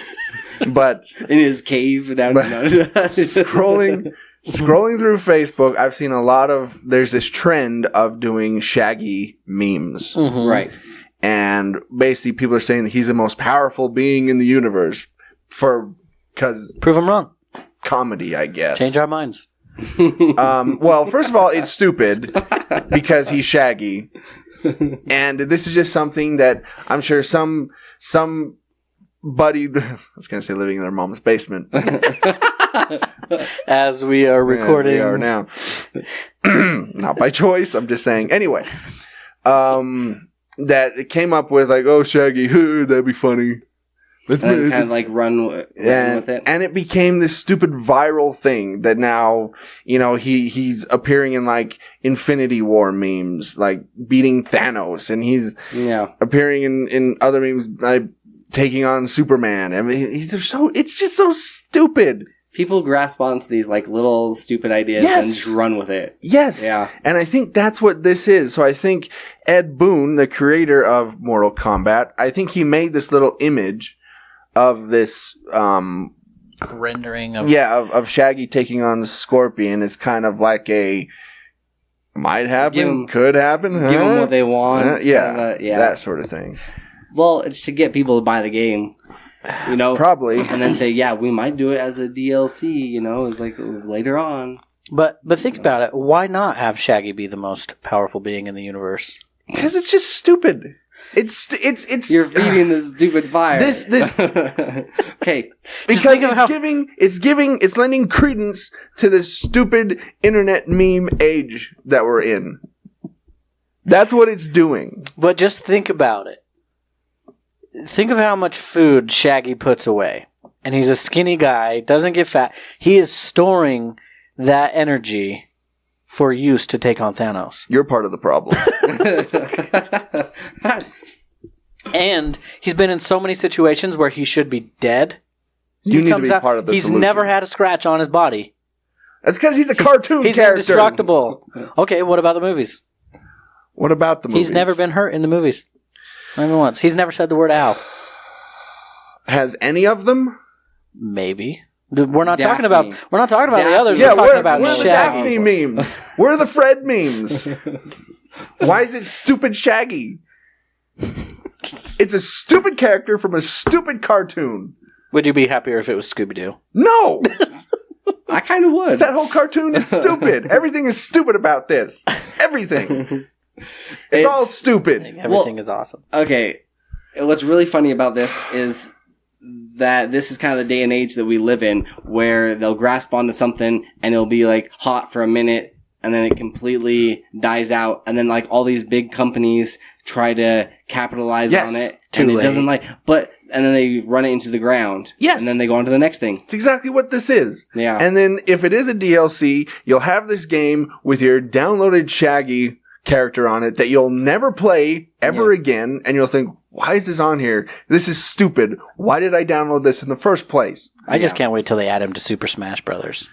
Speaker 7: But...
Speaker 8: in his cave.
Speaker 7: Scrolling through Facebook, I've seen there's this trend of doing Shaggy memes.
Speaker 8: Mm-hmm. Right.
Speaker 7: And basically people are saying that he's the most powerful being in the universe because
Speaker 9: prove him wrong.
Speaker 7: Comedy, I guess.
Speaker 9: Change our minds.
Speaker 7: Well, first of all, it's stupid because he's Shaggy. And this is just something that I'm sure some buddy, I was going to say living in their mom's basement.
Speaker 9: As we are recording.
Speaker 7: As we are now. Not by choice, I'm just saying. Anyway, that it came up with like, oh, Shaggy, that'd be funny.
Speaker 8: And kind of like run with it.
Speaker 7: And it became this stupid viral thing that now, he's appearing in like Infinity War memes, like beating Thanos, and he's appearing in other memes like taking on Superman. I mean, it's just so stupid.
Speaker 8: People grasp onto these like little stupid ideas and just run with it.
Speaker 7: Yes.
Speaker 8: Yeah.
Speaker 7: And I think that's what this is. So I think Ed Boon, the creator of Mortal Kombat, I think he made this little image of this
Speaker 9: rendering
Speaker 7: of Shaggy taking on Scorpion. Is kind of like a might happen, could happen,
Speaker 8: give them what they want,
Speaker 7: that sort of thing.
Speaker 8: Well, it's to get people to buy the game,
Speaker 7: probably,
Speaker 8: and then say, we might do it as a DLC, it's like later on.
Speaker 9: But think about it. Why not have Shaggy be the most powerful being in the universe?
Speaker 7: Because it's just stupid. It's
Speaker 8: you're feeding this stupid fire.
Speaker 7: This
Speaker 8: okay.
Speaker 7: Because it's lending credence to this stupid internet meme age that we're in. That's what it's doing.
Speaker 9: But just think about it. Think of how much food Shaggy puts away. And he's a skinny guy, doesn't get fat. He is storing that energy for use to take on Thanos.
Speaker 7: You're part of the problem.
Speaker 9: And he's been in so many situations where he should be dead.
Speaker 7: You need to be part of the solution.
Speaker 9: He's never had a scratch on his body.
Speaker 7: That's because he's a cartoon
Speaker 9: he's
Speaker 7: character.
Speaker 9: He's indestructible. Okay, what about the movies?
Speaker 7: What about the movies?
Speaker 9: He's never been hurt in the movies. Not even once. He's never said the word ow.
Speaker 7: Has any of them?
Speaker 9: Maybe. We're not talking about
Speaker 8: Daphne.
Speaker 9: the others.
Speaker 7: Yeah,
Speaker 9: we're talking about
Speaker 7: where are the
Speaker 9: Shaggy.
Speaker 7: Daphne memes? Where are the Fred memes? Why is it stupid Shaggy? It's a stupid character from a stupid cartoon.
Speaker 9: Would you be happier if it was Scooby-Doo?
Speaker 7: No!
Speaker 8: I kind of would.
Speaker 7: That whole cartoon is stupid. Everything is stupid about this. Everything. It's all stupid.
Speaker 9: Everything is awesome.
Speaker 8: Okay. What's really funny about this is that this is kind of the day and age that we live in, where they'll grasp onto something and it'll be like hot for a minute and then it completely dies out, and then like all these big companies try to capitalize on it, and it doesn't and then they run it into the ground.
Speaker 7: Yes.
Speaker 8: And then they go on to the next thing.
Speaker 7: It's exactly what this is.
Speaker 8: Yeah.
Speaker 7: And then if it is a DLC, you'll have this game with your downloaded Shaggy character on it that you'll never play ever again, and you'll think, why is this on here? This is stupid. Why did I download this in the first place?
Speaker 9: I just can't wait till they add him to Super Smash Brothers.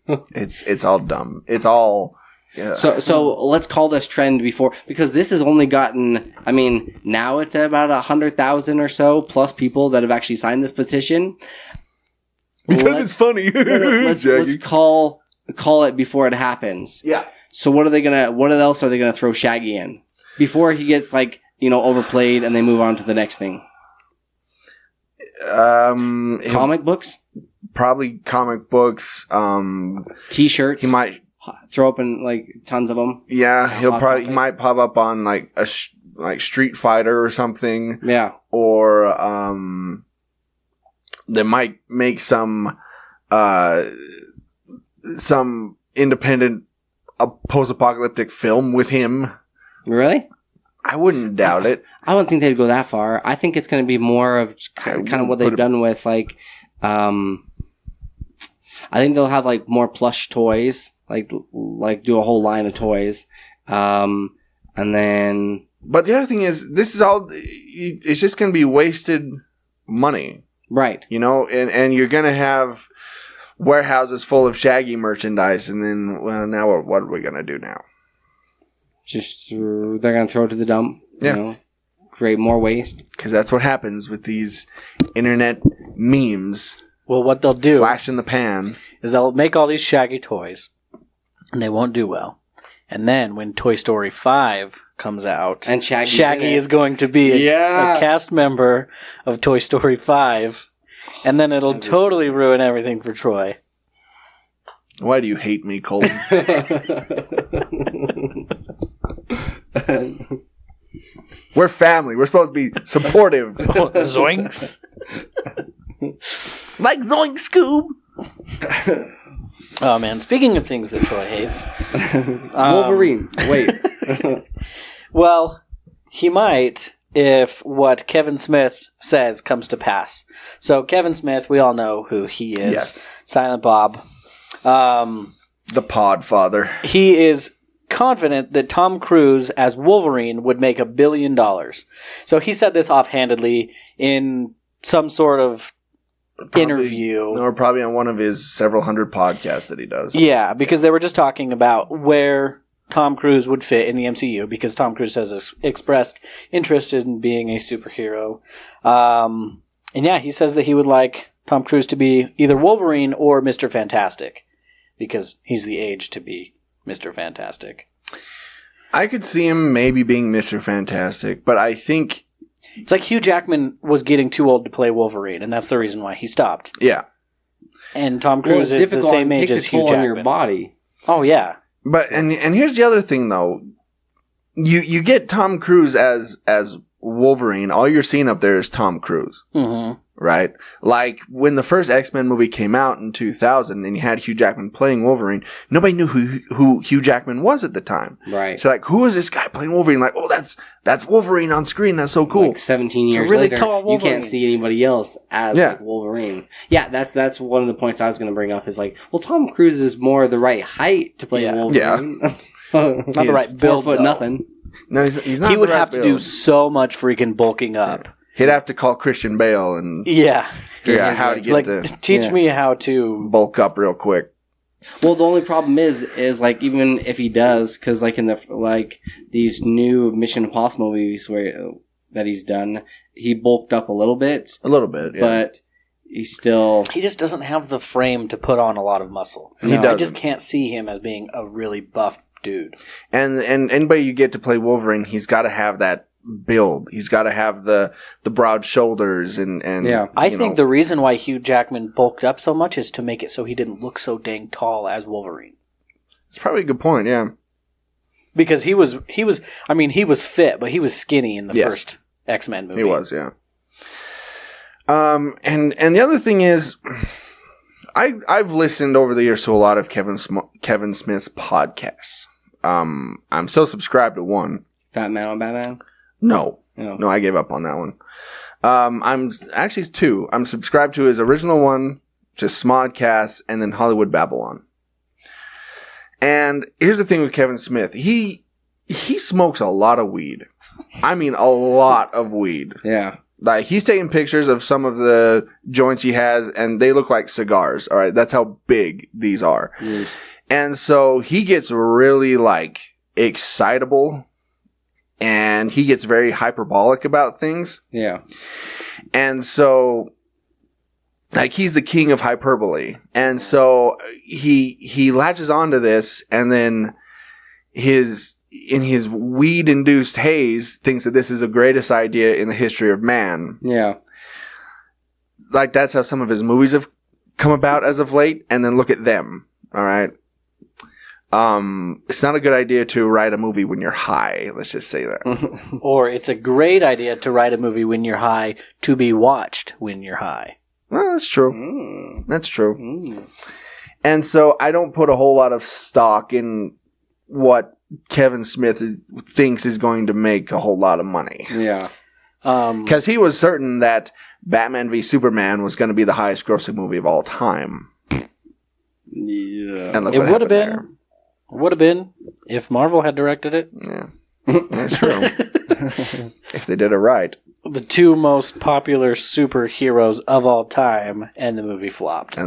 Speaker 7: It's all dumb. It's all... Yeah.
Speaker 8: So let's call this trend because this has only gotten, I mean, now it's about 100,000 or so plus people that have actually signed this petition.
Speaker 7: Because it's funny.
Speaker 8: Let's call it before it happens.
Speaker 7: Yeah.
Speaker 8: So what else are they gonna throw Shaggy in before he gets overplayed and they move on to the next thing? Comic books?
Speaker 7: Probably comic books.
Speaker 8: T-shirts.
Speaker 7: He might
Speaker 8: throw up in tons of them.
Speaker 7: Yeah, he might pop up on like Street Fighter or something.
Speaker 8: Yeah.
Speaker 7: Or they might make some independent post-apocalyptic film with him.
Speaker 8: Really?
Speaker 7: I wouldn't doubt it.
Speaker 8: I don't think they'd go that far. I think it's going to be more of kind of what they've done with I think they'll have more plush toys, like do a whole line of toys, and then.
Speaker 7: But the other thing is, this is all. It's just going to be wasted money,
Speaker 8: right?
Speaker 7: And you're going to have warehouses full of Shaggy merchandise, and then now what are we going to do now?
Speaker 8: They're going to throw it to the dump.
Speaker 7: Yeah.
Speaker 8: Create more waste.
Speaker 7: Because that's what happens with these internet memes.
Speaker 9: Well, what they'll do...
Speaker 7: Flash in the pan.
Speaker 9: Is they'll make all these Shaggy toys, and they won't do well. And then, when Toy Story 5 comes out...
Speaker 8: And
Speaker 9: Shaggy is going to be a cast member of Toy Story 5, and then it'll totally ruin everything for Troy.
Speaker 7: Why do you hate me, Colton? We're family. We're supposed to be supportive.
Speaker 9: Zoinks.
Speaker 7: Like Zoink Scoob.
Speaker 9: Oh, man. Speaking of things that Troy hates.
Speaker 8: Wolverine. Wait.
Speaker 9: Well, he might if what Kevin Smith says comes to pass. So, Kevin Smith, we all know who he is.
Speaker 7: Yes.
Speaker 9: Silent Bob.
Speaker 7: The Podfather.
Speaker 9: He is confident that Tom Cruise as Wolverine would make $1 billion. So he said this offhandedly in some sort of interview.
Speaker 7: Or probably on one of his several hundred podcasts that he does.
Speaker 9: Yeah, because they were just talking about where Tom Cruise would fit in the MCU, because Tom Cruise has expressed interest in being a superhero. And yeah, he says that he would like Tom Cruise to be either Wolverine or Mr. Fantastic, because he's the age to be Mr. Fantastic.
Speaker 7: I could see him maybe being Mr. Fantastic, but I think...
Speaker 9: It's like Hugh Jackman was getting too old to play Wolverine, and that's the reason why he stopped.
Speaker 7: Yeah.
Speaker 9: And Tom Cruise is the same age as Hugh Jackman.
Speaker 8: On your body.
Speaker 9: Oh, yeah.
Speaker 7: But and here's the other thing, though. You get Tom Cruise as Wolverine. All you're seeing up there is Tom Cruise.
Speaker 9: Mm-hmm.
Speaker 7: Right? Like, when the first X-Men movie came out in 2000 and you had Hugh Jackman playing Wolverine, nobody knew who Hugh Jackman was at the time.
Speaker 8: Right.
Speaker 7: So, who is this guy playing Wolverine? Like, oh, that's Wolverine on screen. That's so cool.
Speaker 8: 17 years
Speaker 9: really
Speaker 8: later,
Speaker 9: tall Wolverine.
Speaker 8: You can't see anybody else as Wolverine. Yeah, that's one of the points I was going to bring up is Tom Cruise is more the right height to play Wolverine.
Speaker 7: Yeah.
Speaker 9: Not the right build,
Speaker 8: 4 foot nothing.
Speaker 7: No, he's not.
Speaker 9: He would have to do so much freaking bulking up.
Speaker 7: Yeah. He'd have to call Christian Bale and
Speaker 9: figure
Speaker 7: out how to get
Speaker 9: teach me how to
Speaker 7: bulk up real quick.
Speaker 8: Well, the only problem is even if he does, because in the these new Mission Impossible movies that he's done, he bulked up a little bit.
Speaker 7: A little bit, yeah.
Speaker 8: But he
Speaker 9: just doesn't have the frame to put on a lot of muscle.
Speaker 7: He doesn't.
Speaker 9: I just can't see him as being a really buff dude.
Speaker 7: And anybody you get to play Wolverine, he's got to have that build. He's got to have the broad shoulders and
Speaker 8: yeah.
Speaker 9: I think the reason why Hugh Jackman bulked up so much is to make it so he didn't look so dang tall as Wolverine.
Speaker 7: It's probably a good point, yeah.
Speaker 9: Because he was fit, but he was skinny in the first X-Men movie.
Speaker 7: He was, yeah. And the other thing is, I've listened over the years to a lot of Kevin Smith's podcasts. I'm still subscribed to one.
Speaker 8: Fat Man on Batman?
Speaker 7: No, I gave up on that one. I'm actually two. I'm subscribed to his original one, just Smodcast, and then Hollywood Babylon. And here's the thing with Kevin Smith. He smokes a lot of weed. I mean, a lot of weed.
Speaker 8: Yeah.
Speaker 7: Like, he's taking pictures of some of the joints he has, and they look like cigars. All right, that's how big these are.
Speaker 8: Yes.
Speaker 7: And so he gets really, like, excitable, and he gets very hyperbolic about things.
Speaker 8: Yeah.
Speaker 7: And so, like, he's the king of hyperbole. And so he latches onto this, and then in his weed-induced haze, thinks that this is the greatest idea in the history of man.
Speaker 8: Yeah.
Speaker 7: Like, that's how some of his movies have come about as of late, and then look at them. All right? It's not a good idea to write a movie when you're high, let's just say that.
Speaker 9: Or it's a great idea to write a movie when you're high to be watched when you're high.
Speaker 7: Well, that's true. That's true. And so I don't put a whole lot of stock in what Kevin Smith thinks is going to make a whole lot of money.
Speaker 8: Yeah.
Speaker 7: Because he was certain that Batman v Superman was going to be the highest grossing movie of all time.
Speaker 8: Yeah.
Speaker 7: And look
Speaker 9: It
Speaker 7: what
Speaker 9: would have
Speaker 7: happened
Speaker 9: been.
Speaker 7: there.
Speaker 9: Would have been if Marvel had directed it.
Speaker 7: Yeah. That's true. If they did it right.
Speaker 9: The two most popular superheroes of all time, and the movie flopped.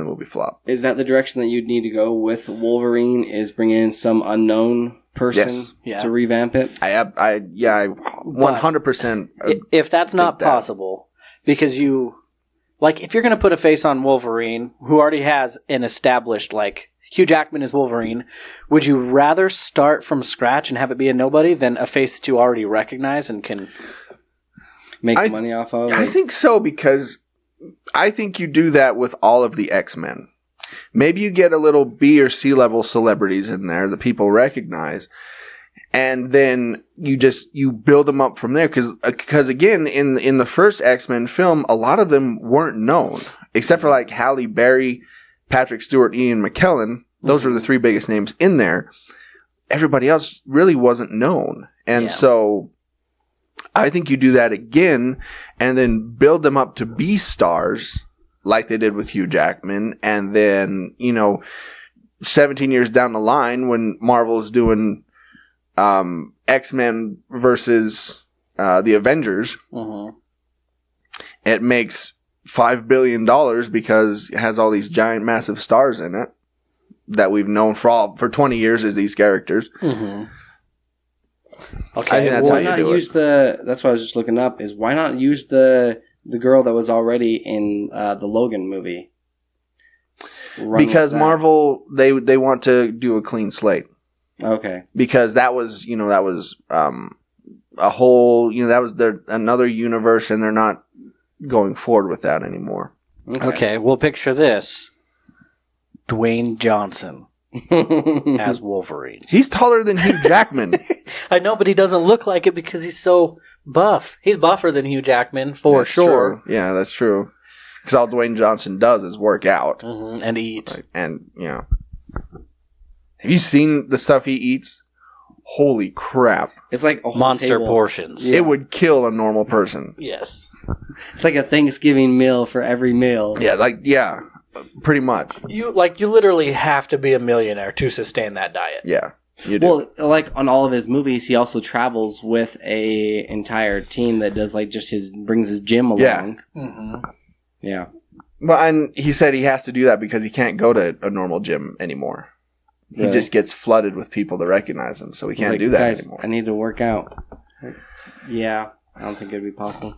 Speaker 8: Is that the direction that you'd need to go with Wolverine? Is bring in some unknown person to revamp it?
Speaker 7: I 100%.
Speaker 9: If that's not possible, because if you're going to put a face on Wolverine, who already has an established, like, Hugh Jackman is Wolverine, would you rather start from scratch and have it be a nobody than a face that you already recognize and can
Speaker 8: make money off of?
Speaker 7: I think so, because I think you do that with all of the X-Men. Maybe you get a little B or C level celebrities in there that people recognize, and then you build them up from there. Because again, in the first X-Men film, a lot of them weren't known, except for like Halle Berry, Patrick Stewart, Ian McKellen. Those are the three biggest names in there. Everybody else really wasn't known. And so I think you do that again and then build them up to be stars like they did with Hugh Jackman. And then, 17 years down the line when Marvel's doing X-Men versus the Avengers, it makes $5 billion because it has all these giant, massive stars in it that we've known for 20 years as these characters.
Speaker 9: Okay,
Speaker 8: I think that's why not use that's what I was just looking up. Is why not use the girl that was already in the Logan movie?
Speaker 7: Because Marvel they want to do a clean slate.
Speaker 8: Okay.
Speaker 7: Because that was a whole that was another universe, and they're not going forward with that anymore.
Speaker 9: Okay, well, picture this. Dwayne Johnson as Wolverine.
Speaker 7: He's taller than Hugh Jackman.
Speaker 9: I know, but he doesn't look like it because he's so buff. He's buffer than Hugh Jackman, for sure.
Speaker 7: True. Yeah, that's true. Because all Dwayne Johnson does is work out.
Speaker 9: And eat.
Speaker 7: And, have you seen the stuff he eats? Holy crap.
Speaker 8: It's like a whole
Speaker 9: monster
Speaker 8: table.
Speaker 9: portions.
Speaker 7: Yeah. It would kill a normal person.
Speaker 9: Yes.
Speaker 8: It's like a Thanksgiving meal for every meal.
Speaker 7: Yeah, pretty much.
Speaker 9: You literally have to be a millionaire to sustain that diet.
Speaker 7: Yeah, you do.
Speaker 8: Well, like on all of his movies, he also travels with a entire team that does brings his gym along.
Speaker 7: Yeah.
Speaker 8: Yeah.
Speaker 7: Well, and he said he has to do that because he can't go to a normal gym anymore. He just gets flooded with people to recognize him, so he can't do that anymore.
Speaker 8: I need to work out. Yeah, I don't think it'd be possible.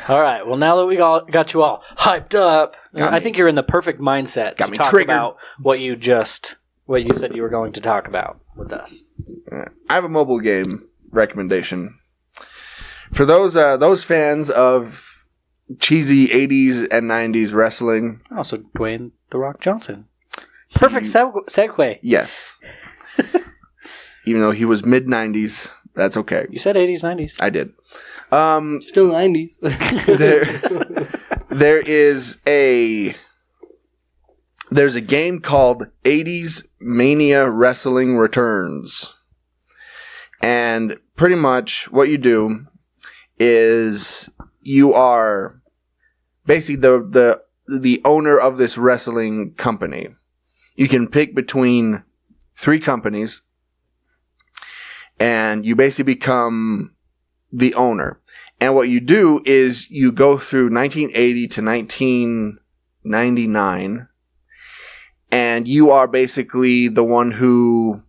Speaker 9: All right. Well, now that we got you all hyped up, I think you're in the perfect mindset to talk about what you said you were going to talk about with us.
Speaker 7: I have a mobile game recommendation for those fans of cheesy 80s and 90s wrestling.
Speaker 9: Also, Dwayne "The Rock" Johnson. Perfect segue.
Speaker 7: Yes. Even though he was mid 90s, that's okay.
Speaker 9: You said 80s, 90s.
Speaker 7: I did.
Speaker 8: Still 90s.
Speaker 7: There's a game called 80s Mania Wrestling Returns. And pretty much what you do is you are basically the owner of this wrestling company. You can pick between 3 companies and you basically become the owner. And what you do is you go through 1980 to 1999 and you are basically the one who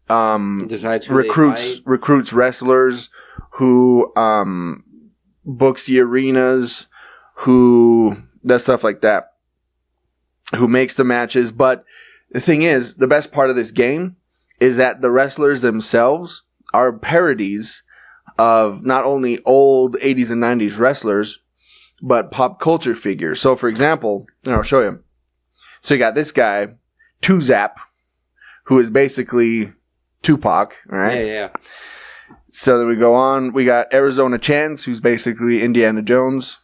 Speaker 8: decides who
Speaker 7: recruits wrestlers, who books the arenas, who does stuff like that, who makes the matches. But the thing is, the best part of this game is that the wrestlers themselves are parodies of not only old 80s and 90s wrestlers, but pop culture figures. So, for example, and I'll show you. So you got this guy, Two-Zap, who is basically Tupac, all right?
Speaker 8: Yeah.
Speaker 7: So then we go on. We got Arizona Chance, who's basically Indiana Jones.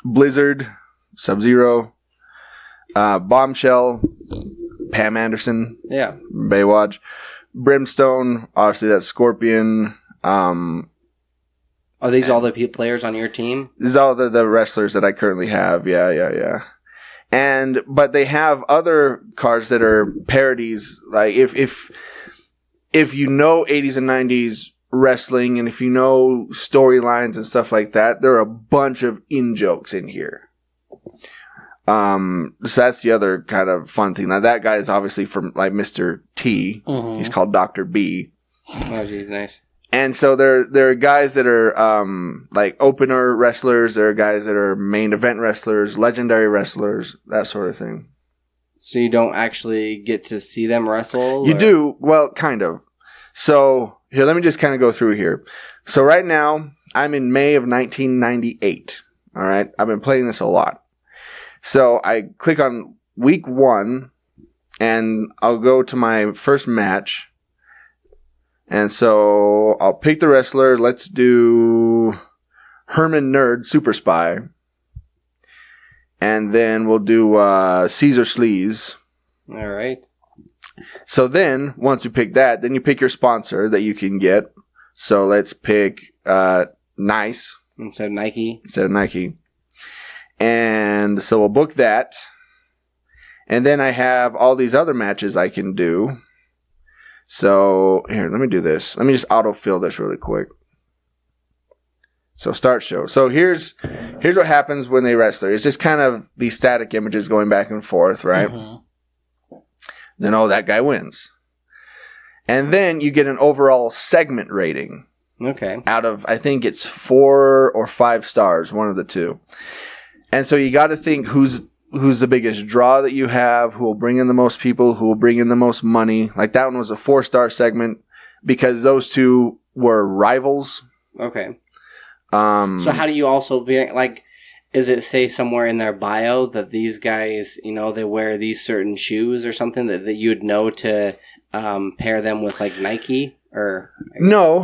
Speaker 7: Blizzard, Sub-Zero. Bombshell, Pam Anderson.
Speaker 8: Yeah.
Speaker 7: Baywatch. Brimstone, obviously that's Scorpion.
Speaker 8: Are these all the players on your team?
Speaker 7: These are all the wrestlers that I currently have. Yeah. But they have other cards that are parodies. Like if you know 80s and 90s wrestling, and if you know storylines and stuff like that, there are a bunch of in-jokes in here. So that's the other kind of fun thing. Now that guy is obviously from like Mr. T. Mm-hmm. He's called Dr. B.
Speaker 8: Oh, geez, nice.
Speaker 7: And so there are guys that are like opener wrestlers. There are guys that are main event wrestlers, legendary wrestlers, that sort of thing.
Speaker 8: So you don't actually get to see them wrestle?
Speaker 7: You do. Well, kind of. So here, let me just kind of go through here. So right now, I'm in May of 1998. All right. I've been playing this a lot. So I click on week 1 and I'll go to my first match. And so I'll pick the wrestler. Let's do Herman Nerd Super Spy. And then we'll do Caesar Sleaze.
Speaker 8: All right.
Speaker 7: So then, once you pick that, then you pick your sponsor that you can get. So let's pick Nice.
Speaker 8: Instead of Nike.
Speaker 7: And so we'll book that. And then I have all these other matches I can do. So here, let me do this. Let me just autofill this really quick. So start show. So here's what happens when they wrestle. It's just kind of these static images going back and forth, right? Mm-hmm. Then, that guy wins. And then you get an overall segment rating.
Speaker 8: Okay.
Speaker 7: Out of, I think it's 4 or 5 stars, one of the two. And so you got to think who's the biggest draw that you have, who will bring in the most people, who will bring in the most money. Like that one was a 4-star segment because those two were rivals.
Speaker 8: Okay. So how do you also be like? Is it say somewhere in their bio that these guys, they wear these certain shoes or something that you'd know to pair them with like Nike or?
Speaker 7: No,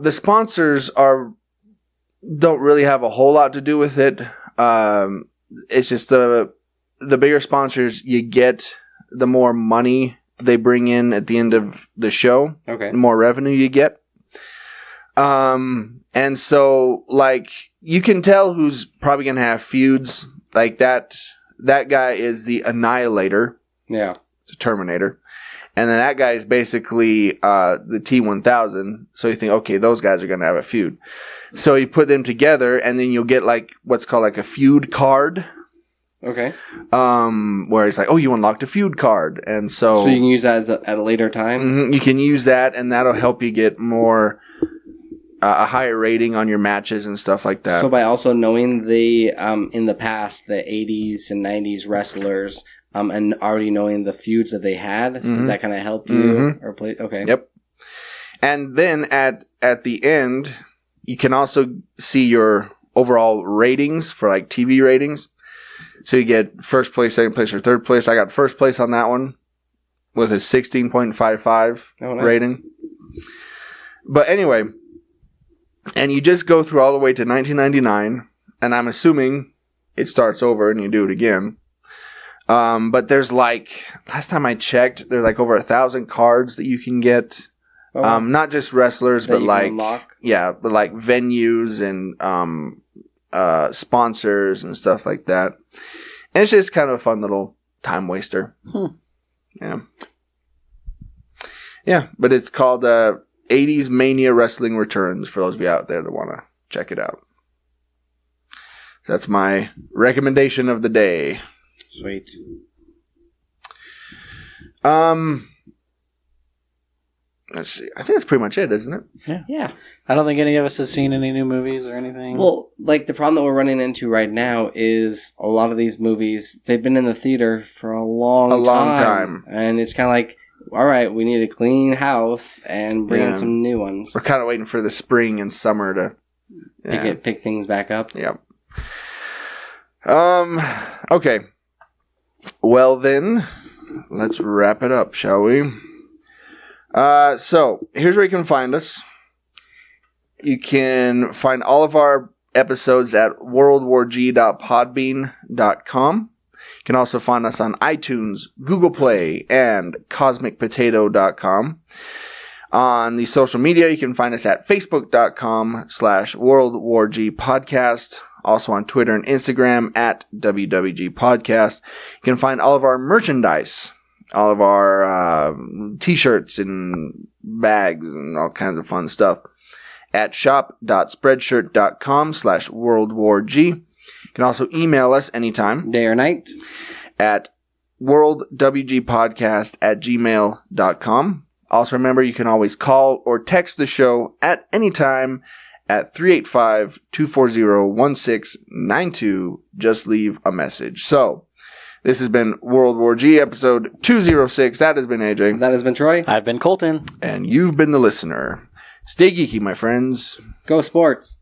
Speaker 7: the sponsors don't really have a whole lot to do with it. It's just the bigger sponsors you get, the more money they bring in at the end of the show.
Speaker 8: Okay.
Speaker 7: The more revenue you get. And so, like, you can tell who's probably going to have feuds. Like, that guy is the Annihilator.
Speaker 8: Yeah.
Speaker 7: It's a Terminator. And then that guy is basically the T-1000. So you think, okay, those guys are going to have a feud. So you put them together, and then you'll get, like, what's called, like, a feud card.
Speaker 8: Okay.
Speaker 7: Where it's like, you unlocked a feud card. And so
Speaker 8: you can use that at a later time?
Speaker 7: Mm-hmm, you can use that, and that'll help you get more a higher rating on your matches and stuff like that.
Speaker 8: So by also knowing the in the past the 80s and 90s wrestlers and already knowing the feuds that they had, does that kind of help you or play? Okay.
Speaker 7: Yep. And then at the end, you can also see your overall ratings for like TV ratings. So you get first place, second place, or third place. I got first place on that one with a 16.55 rating. But anyway, and you just go through all the way to 1999, and I'm assuming it starts over and you do it again. But there's like, last time I checked, there's like over 1,000 cards that you can get. Not just wrestlers, but like, but like venues and sponsors and stuff like that. And it's just kind of a fun little time waster. Yeah. Yeah, but it's called 80s Mania Wrestling Returns for those of you out there that want to check it out. So that's my recommendation of the day.
Speaker 8: Sweet.
Speaker 7: Let's see. I think that's pretty much it, isn't it?
Speaker 8: Yeah.
Speaker 9: I don't think any of us has seen any new movies or anything.
Speaker 8: Well, like the problem that we're running into right now is a lot of these movies, they've been in the theater for a long time. And it's kind of like, all right, we need a clean house and bring in some new ones.
Speaker 7: We're kind of waiting for the spring and summer to
Speaker 8: pick things back up.
Speaker 7: Yep. Okay. Well then, let's wrap it up, shall we? So, here's where you can find us. You can find all of our episodes at worldwarg.podbean.com. You can also find us on iTunes, Google Play, and cosmicpotato.com. On the social media, you can find us at facebook.com/worldwargpodcast. Also on Twitter and Instagram at WWG Podcast. You can find all of our merchandise. All of our t-shirts and bags and all kinds of fun stuff at shop.spreadshirt.com/worldwarg. You can also email us anytime,
Speaker 8: day or night,
Speaker 7: at worldwgpodcast@gmail.com. Also remember, you can always call or text the show at any time at 385-240-1692. Just leave a message. So, this has been World War G, episode 206. That has been AJ.
Speaker 8: That has been Troy.
Speaker 9: I've been Colton.
Speaker 7: And you've been the listener. Stay geeky, my friends.
Speaker 8: Go sports.